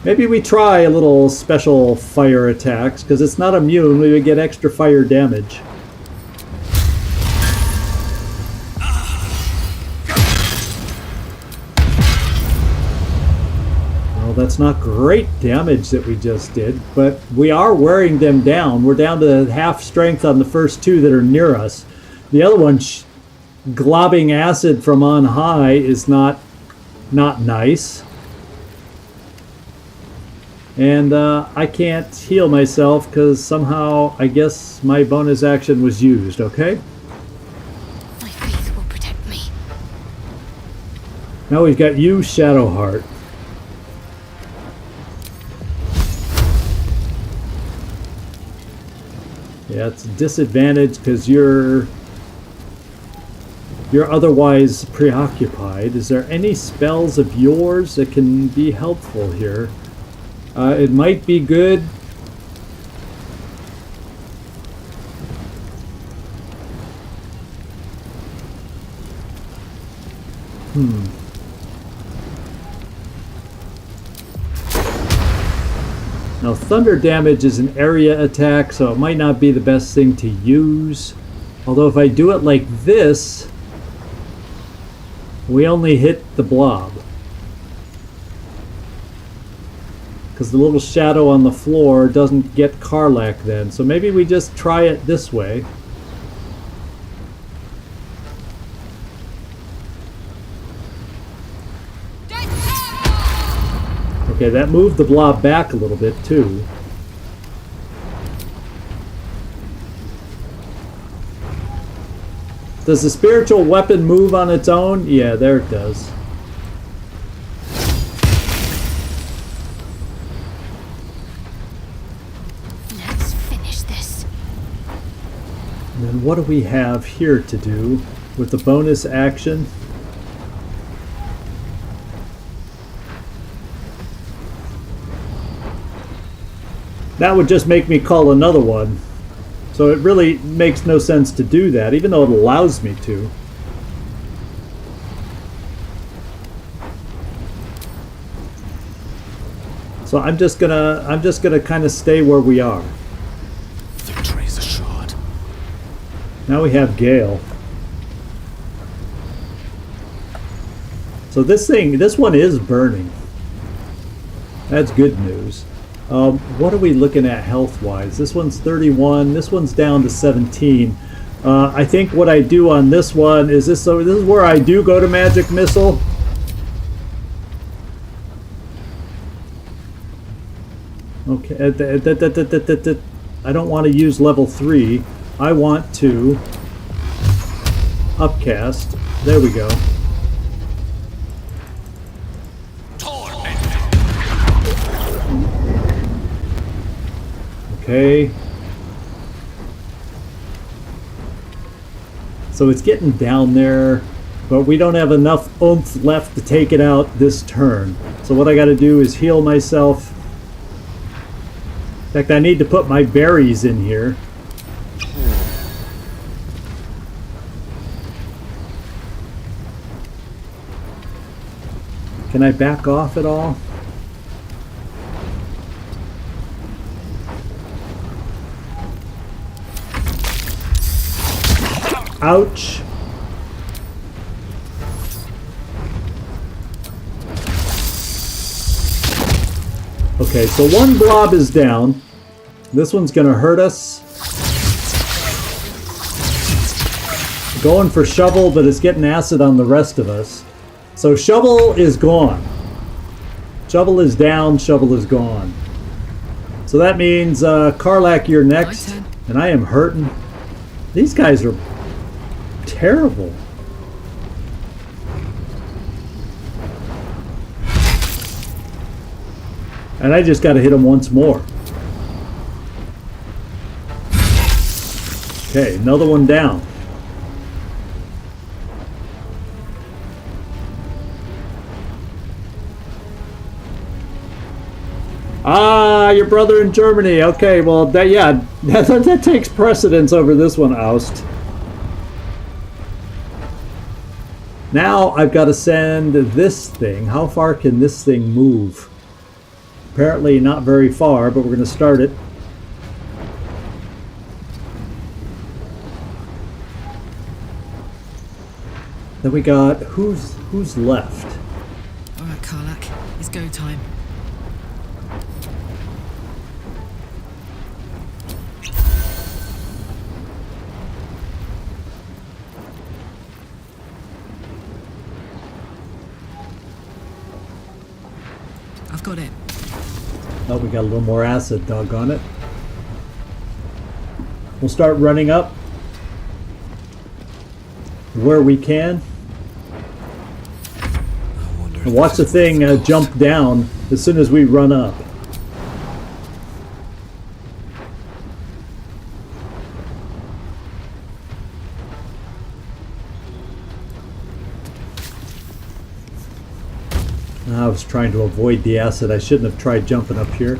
maybe we try a little special fire attacks, because it's not immune. We would get extra fire damage. Well, that's not great damage that we just did, but we are wearing them down. We're down to half strength on the first two that are near us. The other one, globbing acid from on high, is not nice. And I can't heal myself because somehow I guess my bonus action was used, okay? My faith will protect me. Now we've got you, Shadowheart. Yeah, it's a disadvantage because you're otherwise preoccupied. Is there any spells of yours that can be helpful here? It might be good. Now, thunder damage is an area attack, so it might not be the best thing to use. Although if I do it like this, we only hit the blob. Because the little shadow on the floor doesn't get Karlach then. So maybe we just try it this way. Okay, that moved the blob back a little bit too. Does the spiritual weapon move on its own? Yeah, there it does. Let's finish this. And then what do we have here to do with the bonus action? That would just make me call another one. So it really makes no sense to do that, even though it allows me to. So I'm just gonna kind of stay where we are. Victory's assured. Now we have Gale. So this one is burning. That's good news. What are we looking at health-wise? This one's 31. This one's down to 17. I think what I do on this one is this. So this is where I do go to magic missile. Okay. I don't want to use level 3. I want to upcast. There we go. Okay. So it's getting down there, but we don't have enough oomph left to take it out this turn. So what I got to do is heal myself. In fact, I need to put my berries in here. Can I back off at all? Ouch. Okay, so one blob is down. This one's gonna hurt us. Going for shovel, but it's getting acid on the rest of us. So shovel is gone. Shovel is down, shovel is gone. So that means Karlak, you're next. And I am hurting. These guys are terrible. And I just got to hit him once more. Okay, another one down. Ah, your brother in Germany. Okay, well, that takes precedence over this one, Oust. Now I've got to send this thing. How far can this thing move? Apparently not very far, but we're going to start it. Then we got who's left? All right, Karlak, it's go time. I've got it. Oh, we got a little more acid, doggone it. We'll start running up where we can. And watch the thing jump down as soon as we run up. I was trying to avoid the acid. I shouldn't have tried jumping up here.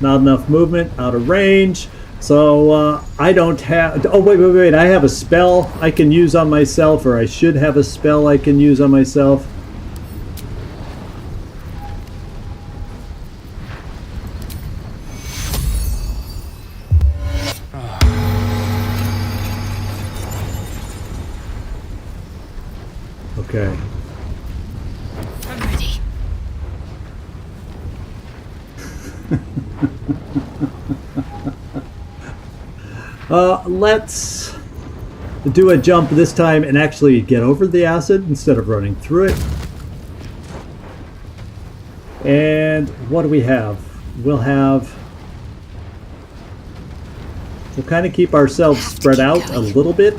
Not enough movement, out of range. So I don't have... Oh, wait. I have a spell I can use on myself, or I should have a spell I can use on myself. Okay. I'm ready. Let's do a jump this time and actually get over the acid instead of running through it. And what do we have? We'll kind of keep ourselves spread out a little bit.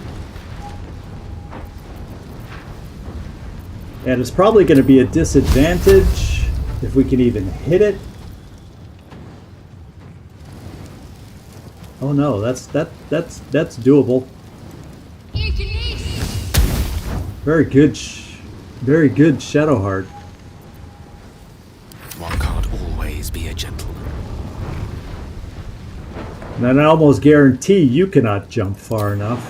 And it's probably going to be a disadvantage if we can even hit it. Oh no, that's doable. Very good. Very good, Shadowheart. One can't always be a gentleman. And I almost guarantee you cannot jump far enough.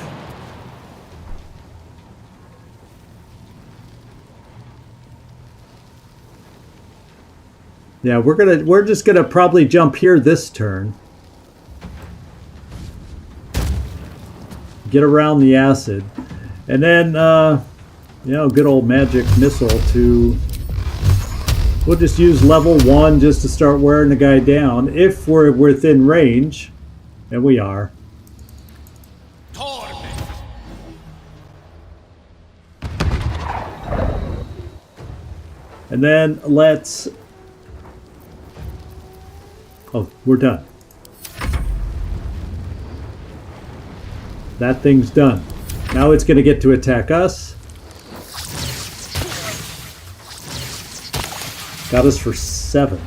Yeah, we're just gonna probably jump here this turn. Get around the acid. And then you know, good old magic missile to... We'll just use level 1 just to start wearing the guy down if we're within range. And we are. And then let's... Oh, we're done. That thing's done. Now it's going to get to attack us. Got us for 7.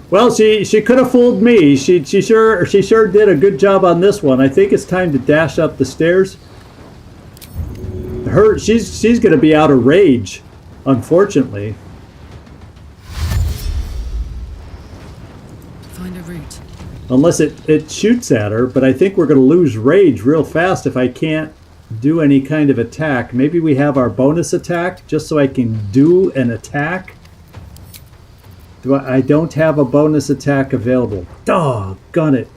Well, she could have fooled me. She sure did a good job on this one. I think it's time to dash up the stairs. She's going to be out of rage, unfortunately. Find a route. Unless it shoots at her, but I think we're going to lose rage real fast if I can't do any kind of attack. Maybe we have our bonus attack just so I can do an attack. I don't have a bonus attack available. Doggone it.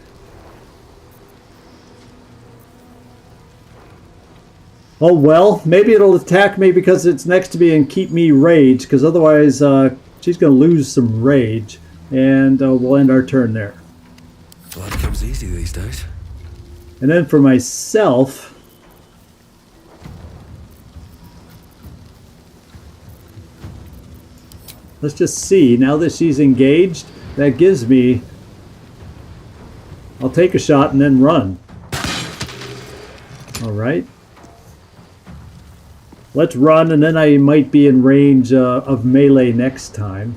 Oh well, maybe it'll attack me because it's next to me and keep me rage, because otherwise she's going to lose some rage, and we'll end our turn there. Blood comes easy these days. And then for myself, let's just see, now that she's engaged, that gives me... I'll take a shot and then run. Alright. Let's run, and then I might be in range of melee next time.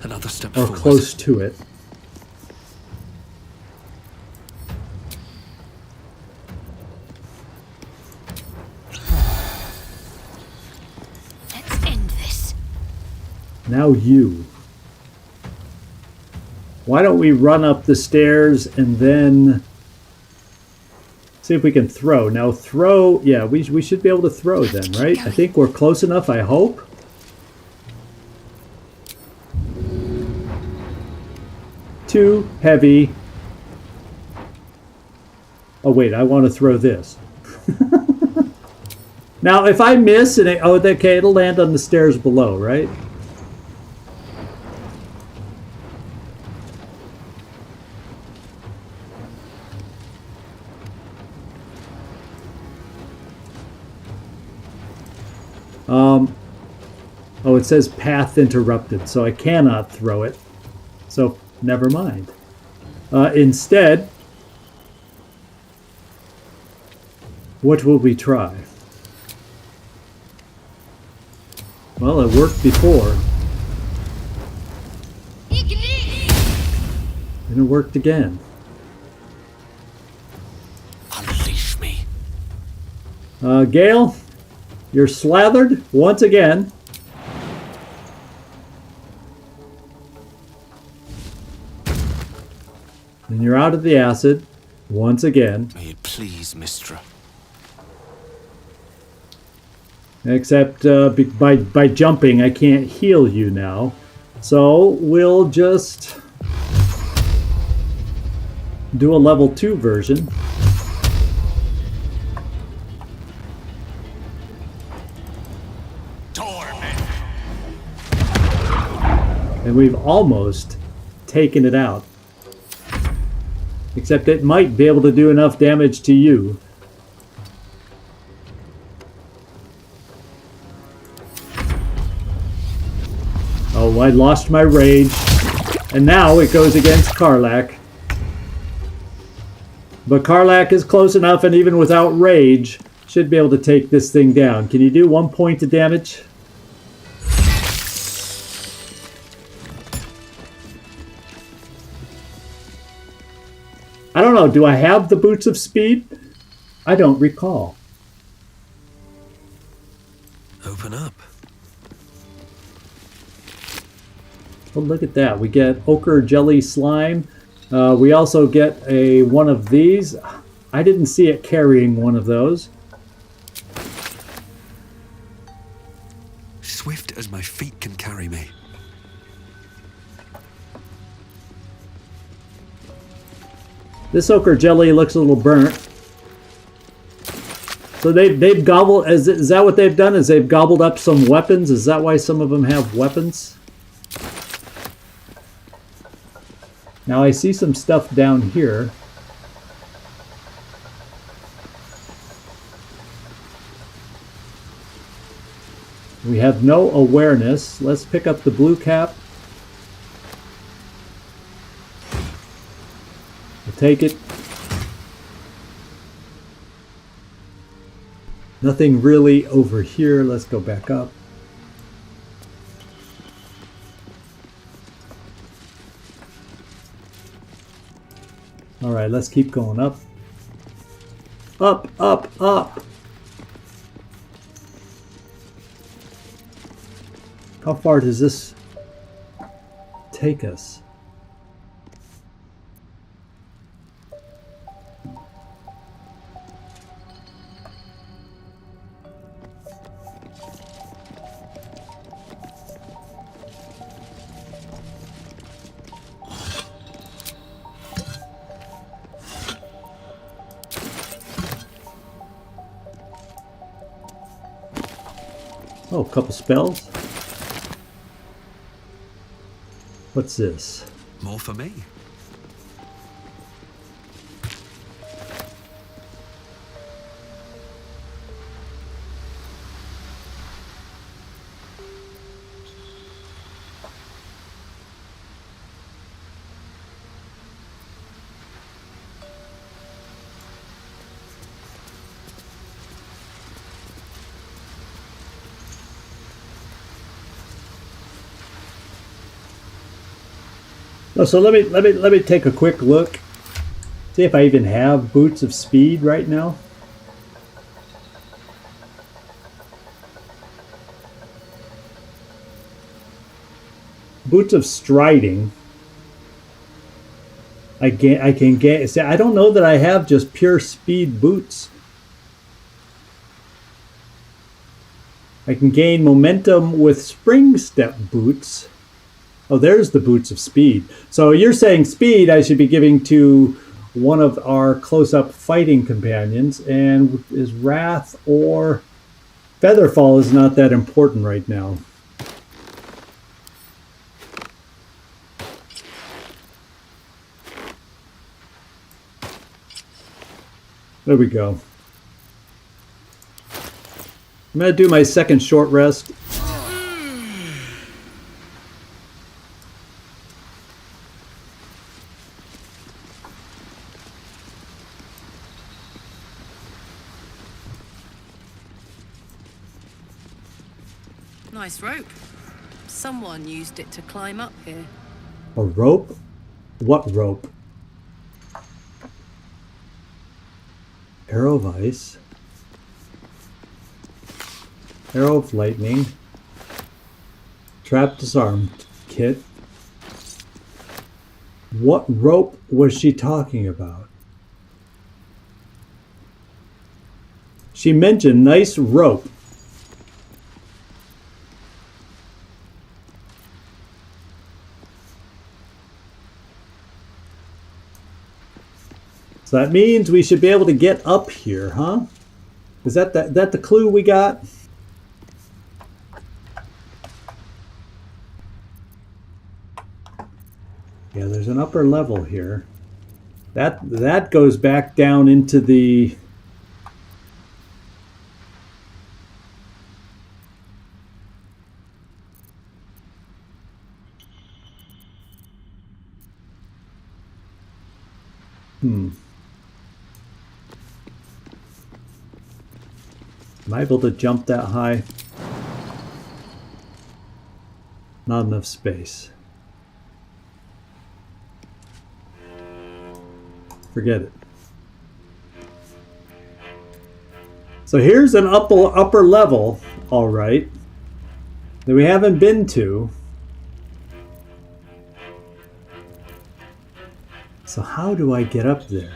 Another step or forward. close to it. Let's end this. Now you. Why don't we run up the stairs and then see if we can throw. Now throw, yeah, we should be able to throw then, right? I think we're close enough, I hope. Too heavy. Oh wait, I want to throw this. Now if I miss, and okay, it'll land on the stairs below, right? Oh, it says path interrupted, so I cannot throw it. So, never mind. Instead, what will we try? Well, it worked before. And it worked again. Unleash me. Gale, you're slathered once again. And you're out of the acid once again. May it please, Mistra. Except by jumping, I can't heal you now. So we'll just do a level 2 version. And we've almost taken it out. Except it might be able to do enough damage to you. Oh, I lost my rage. And now it goes against Karlach. But Karlach is close enough, and even without rage, should be able to take this thing down. Can you do 1 point of damage? I don't know. Do I have the boots of speed? I don't recall. Open up. Oh, look at that. We get ochre jelly slime. We also get one of these. I didn't see it carrying one of those. Swift as my feet can carry me. This ochre jelly looks a little burnt. So they've gobbled. Is that what they've done? Is they've gobbled up some weapons? Is that why some of them have weapons? Now I see some stuff down here. We have no awareness. Let's pick up the blue cap. We'll take it. Nothing really over here. Let's go back up. All right, let's keep going up. Up, up, up. How far does this take us? Oh, a couple spells. What's this? More for me. Oh, so let me take a quick look. See if I even have boots of speed right now. Boots of striding. I can get. See, I don't know that I have just pure speed boots. I can gain momentum with spring step boots. Oh, there's the boots of speed. So you're saying speed I should be giving to one of our close-up fighting companions, and is Wrath or Featherfall is not that important right now. There we go. I'm going to do my second short rest. Nice rope. Someone used it to climb up here. A rope? What rope? Arrow of ice. Arrow of lightning. Trap disarm kit. What rope was she talking about? She mentioned nice rope. So that means we should be able to get up here, huh? Is that the clue we got? Yeah, there's an upper level here. That goes back down into the... Am I able to jump that high? Not enough space. Forget it. So here's an upper level, all right, that we haven't been to. So how do I get up there?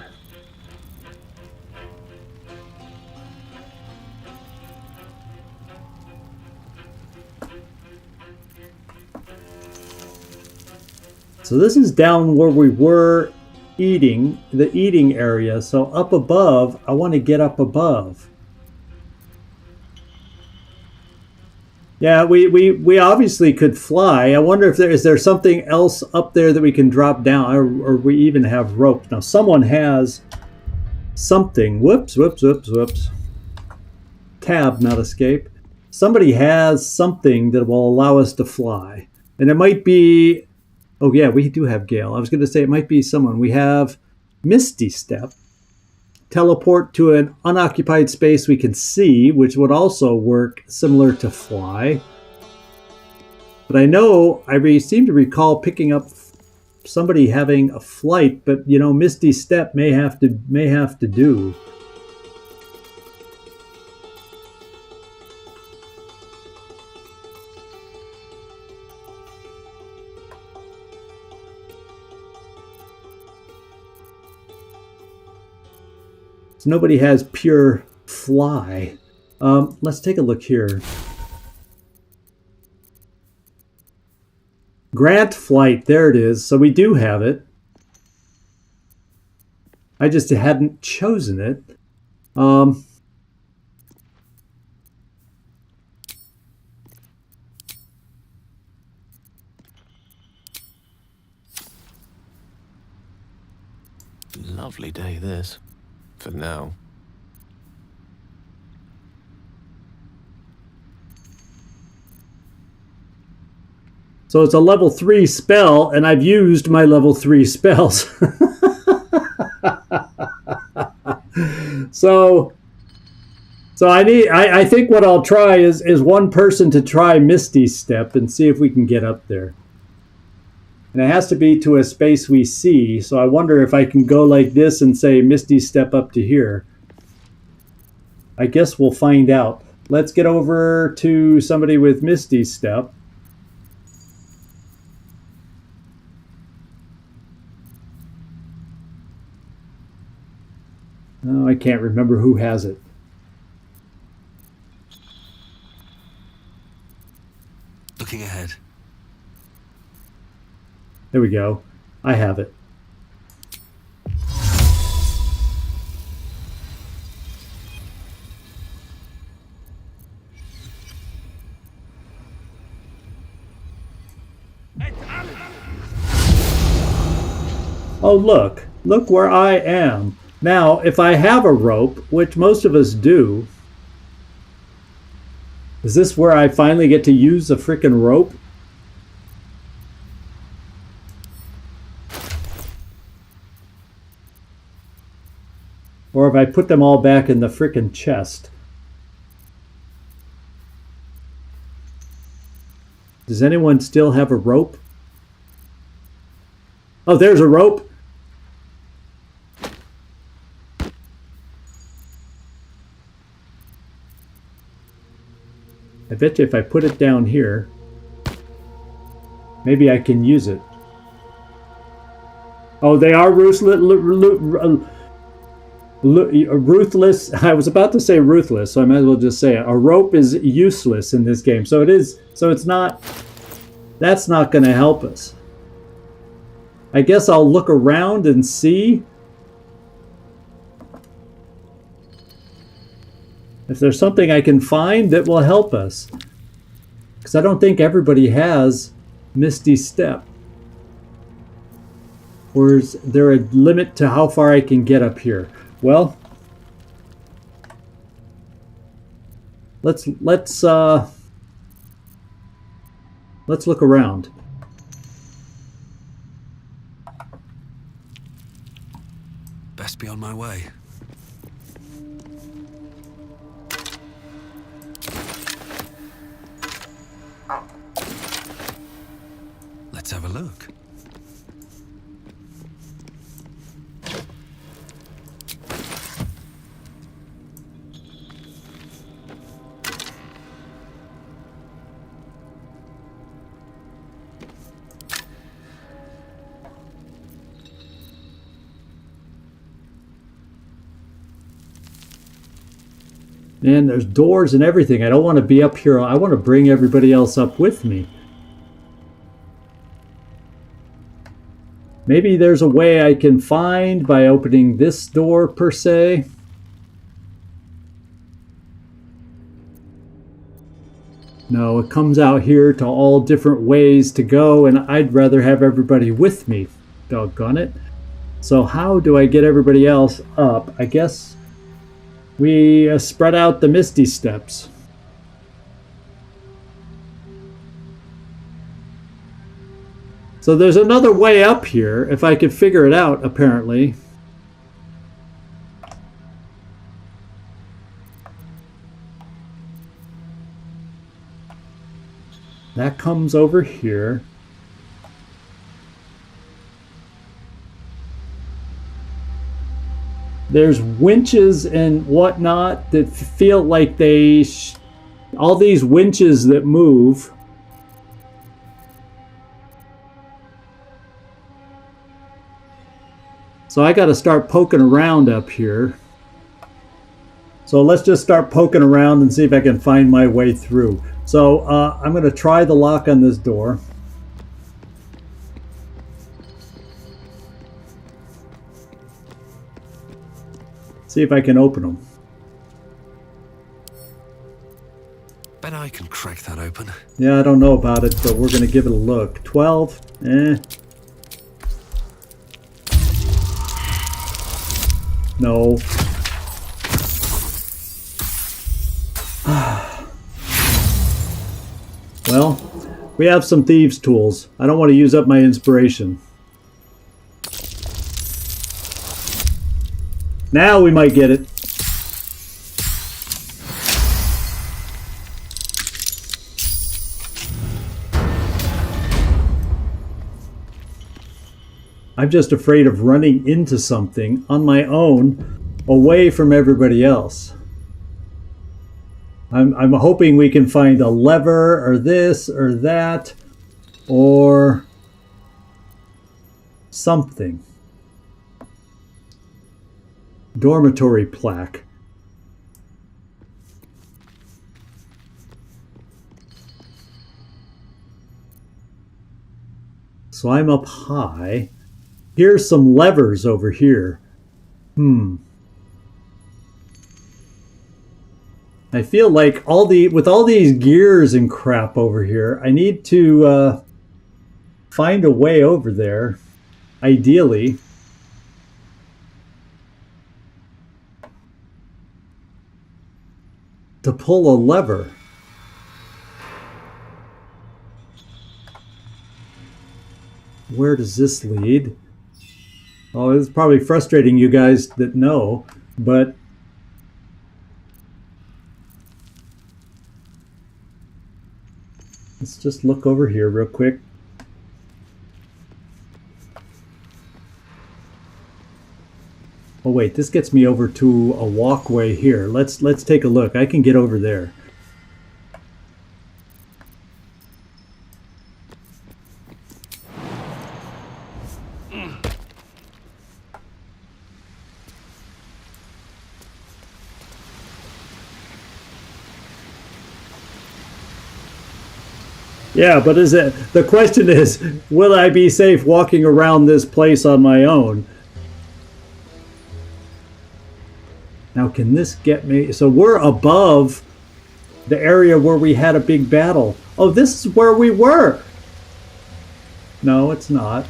So this is down where we were eating, the eating area. So up above, I want to get up above. Yeah, we obviously could fly. I wonder if is there something else up there that we can drop down, or we even have rope. Now someone has something. Whoops. Tab, not escape. Somebody has something that will allow us to fly. And it might be, oh yeah, we do have Gale. I was going to say it might be someone. We have Misty Step. Teleport to an unoccupied space we can see, which would also work similar to fly. But I know I seem to recall picking up somebody having a flight, but you know, Misty Step may have to do. Nobody has pure fly. Let's take a look here. Grant flight, there it is. So we do have it. I just hadn't chosen it. Lovely day, this. For now. So it's a level 3 spell, and I've used my level 3 spells. So I think what I'll try is one person to try Misty Step and see if we can get up there. And it has to be to a space we see, so I wonder if I can go like this and say Misty Step up to here. I guess we'll find out. Let's get over to somebody with Misty Step. Oh, I can't remember who has it. Looking ahead. There we go. I have it. Oh, look. Look where I am. Now, if I have a rope, which most of us do, is this where I finally get to use the frickin' rope? Or if I put them all back in the frickin' chest? Does anyone still have a rope? Oh, there's a rope. I bet you if I put it down here, maybe I can use it. Oh, they are ruthless. I was about to say ruthless, so I might as well just say it. A rope is useless in this game. So it is. So it's not. That's not going to help us. I guess I'll look around and see if there's something I can find that will help us. Because I don't think everybody has Misty Step. Or is there a limit to how far I can get up here? Well, let's look around. Best be on my way. Let's have a look. And there's doors and everything. I don't want to be up here. I want to bring everybody else up with me. Maybe there's a way I can find by opening this door per se. No, it comes out here to all different ways to go, and I'd rather have everybody with me. Doggone it. So how do I get everybody else up? I guess we spread out the Misty Steps. So there's another way up here, if I could figure it out, apparently. That comes over here. There's winches and whatnot that feel like they... all these winches that move. So I got to start poking around up here. So let's just start poking around and see if I can find my way through. So I'm going to try the lock on this door. See if I can open them. Bet I can crack that open. Yeah, I don't know about it, but we're going to give it a look. 12. No. Well, we have some thieves' tools. I don't want to use up my inspiration. Now we might get it. I'm just afraid of running into something on my own, away from everybody else. I'm hoping we can find a lever or this or that or something. Dormitory plaque. So I'm up high. Here's some levers over here. I feel like with all these gears and crap over here, I need to find a way over there, ideally. To pull a lever. Where does this lead? Oh, it's probably frustrating you guys that know, but let's just look over here real quick. Oh wait, this gets me over to a walkway here. Let's take a look. I can get over there. Yeah, but the question is, will I be safe walking around this place on my own? Now, can this get me? So we're above the area where we had a big battle. Oh, this is where we were. No, it's not.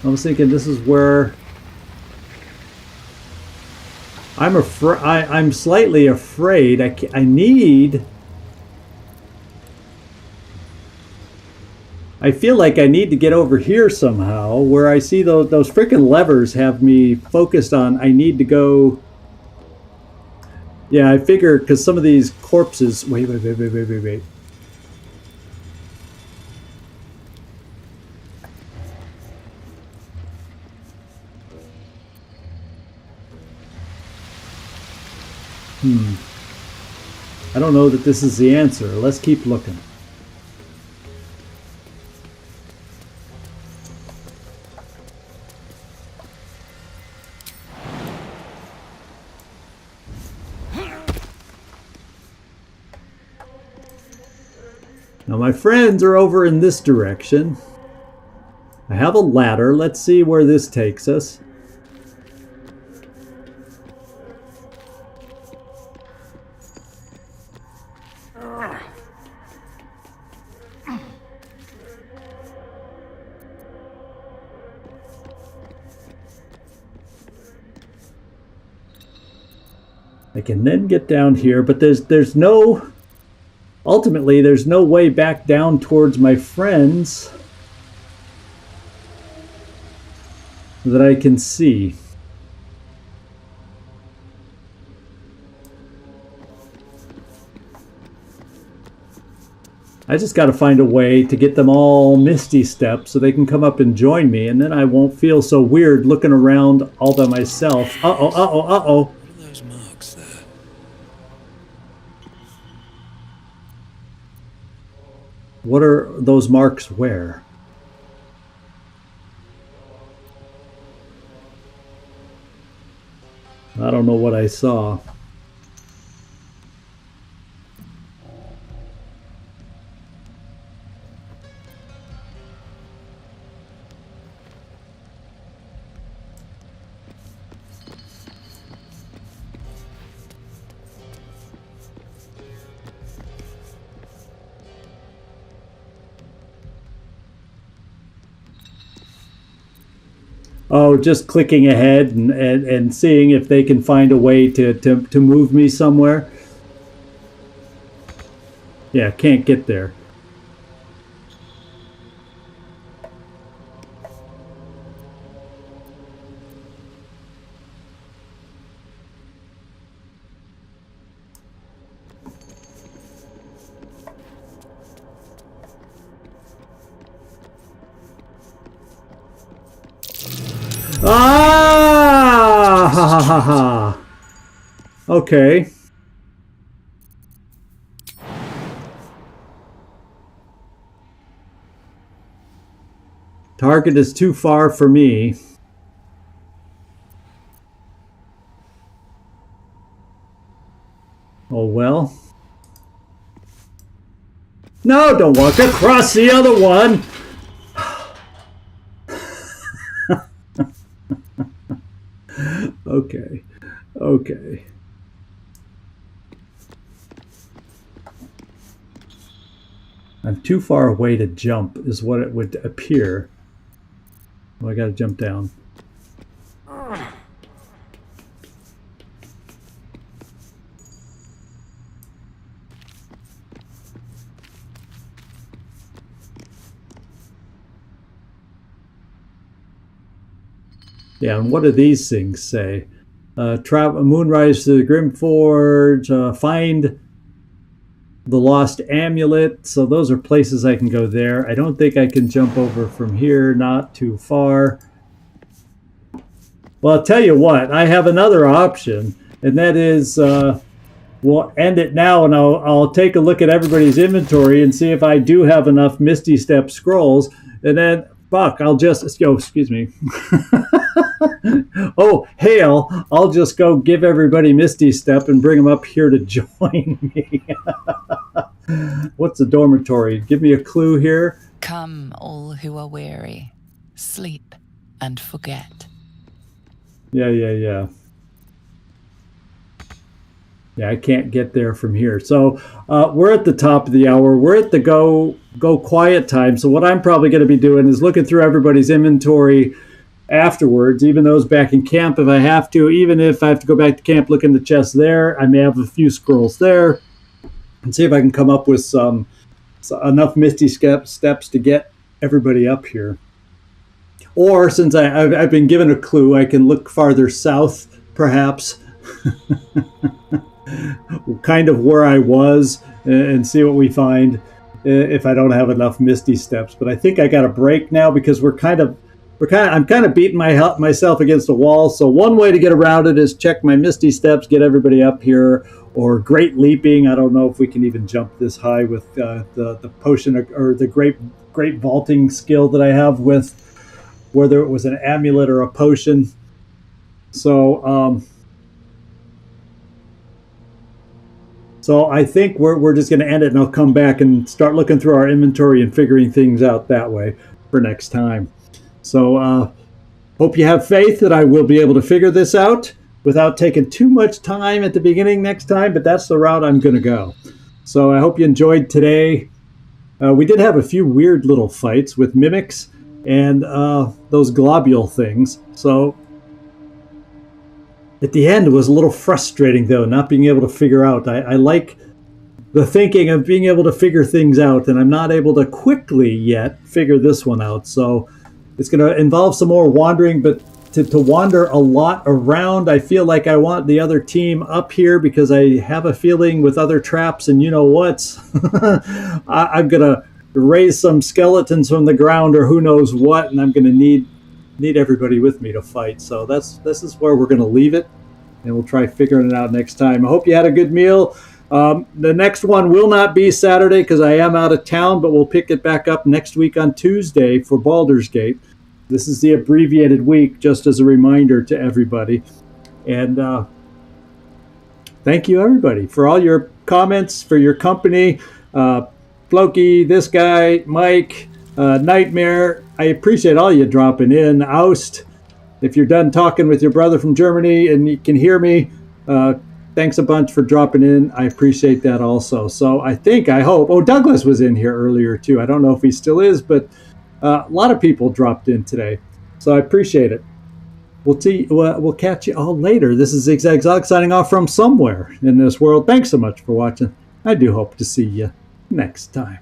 I was thinking this is where I'm slightly afraid. I feel like I need to get over here somehow, where I see those freaking levers have me focused on. I need to go. Yeah, I figure because some of these corpses. Wait. I don't know that this is the answer. Let's keep looking. Now my friends are over in this direction. I have a ladder. Let's see where this takes us. I can then get down here, but there's no, ultimately there's no way back down towards my friends that I can see. I just got to find a way to get them all Misty Step so they can come up and join me, and then I won't feel so weird looking around all by myself. Uh-oh, uh-oh, uh-oh. What are those marks there? What are those marks where? I don't know what I saw. Oh, just clicking ahead and seeing if they can find a way to move me somewhere. Yeah, can't get there. Ah! Ha ha ha ha. Okay. Target is too far for me. Oh well. No, don't walk across the other one. Okay. Okay. I'm too far away to jump is what it would appear. Oh, I gotta jump down. Yeah, and what do these things say? Travel Moonrise to the Grymforge, find the lost amulet. So those are places I can go there. I don't think I can jump over from here, not too far. Well, I'll tell you what, I have another option, and that is we'll end it now, and I'll take a look at everybody's inventory and see if I do have enough Misty Step scrolls, and then fuck, I'll just excuse me. Oh, hail, I'll just go give everybody Misty Step and bring them up here to join me. What's the dormitory? Give me a clue here. Come, all who are weary, sleep and forget. Yeah. Yeah, I can't get there from here. So we're at the top of the hour. We're at the go quiet time. So what I'm probably going to be doing is looking through everybody's inventory afterwards, even those back in camp if I have to. Even if I have to go back to camp, look in the chest there. I may have a few scrolls there, and see if I can come up with enough Misty Steps to get everybody up here. Or since I've been given a clue, I can look farther south, perhaps, kind of where I was, and see what we find if I don't have enough Misty Steps. But I think I got a break now because I'm kind of beating myself against a wall. So one way to get around it is check my Misty Steps, get everybody up here, or Great Leaping. I don't know if we can even jump this high with the potion or the great vaulting skill that I have with, whether it was an amulet or a potion. So So I think we're just going to end it, and I'll come back and start looking through our inventory and figuring things out that way for next time. So hope you have faith that I will be able to figure this out without taking too much time at the beginning next time, but that's the route I'm going to go. So I hope you enjoyed today. We did have a few weird little fights with mimics and those globule things. So at the end, it was a little frustrating, though, not being able to figure out. I like the thinking of being able to figure things out, and I'm not able to quickly yet figure this one out. So it's going to involve some more wandering, but to wander a lot around, I feel like I want the other team up here because I have a feeling with other traps and you know what, I'm going to raise some skeletons from the ground or who knows what, and I'm going to need everybody with me to fight. So this is where we're going to leave it, and we'll try figuring it out next time. I hope you had a good meal. The next one will not be Saturday because I am out of town, but we'll pick it back up next week on Tuesday for Baldur's Gate. This is the abbreviated week, just as a reminder to everybody. And thank you, everybody, for all your comments, for your company. Floki, this guy, Mike, Nightmare, I appreciate all you dropping in. Oust, if you're done talking with your brother from Germany and you can hear me, thanks a bunch for dropping in. I appreciate that also. So I hope, Douglas was in here earlier too. I don't know if he still is, but a lot of people dropped in today. So I appreciate it. We'll catch you all later. This is Zigzag Zog signing off from somewhere in this world. Thanks so much for watching. I do hope to see you next time.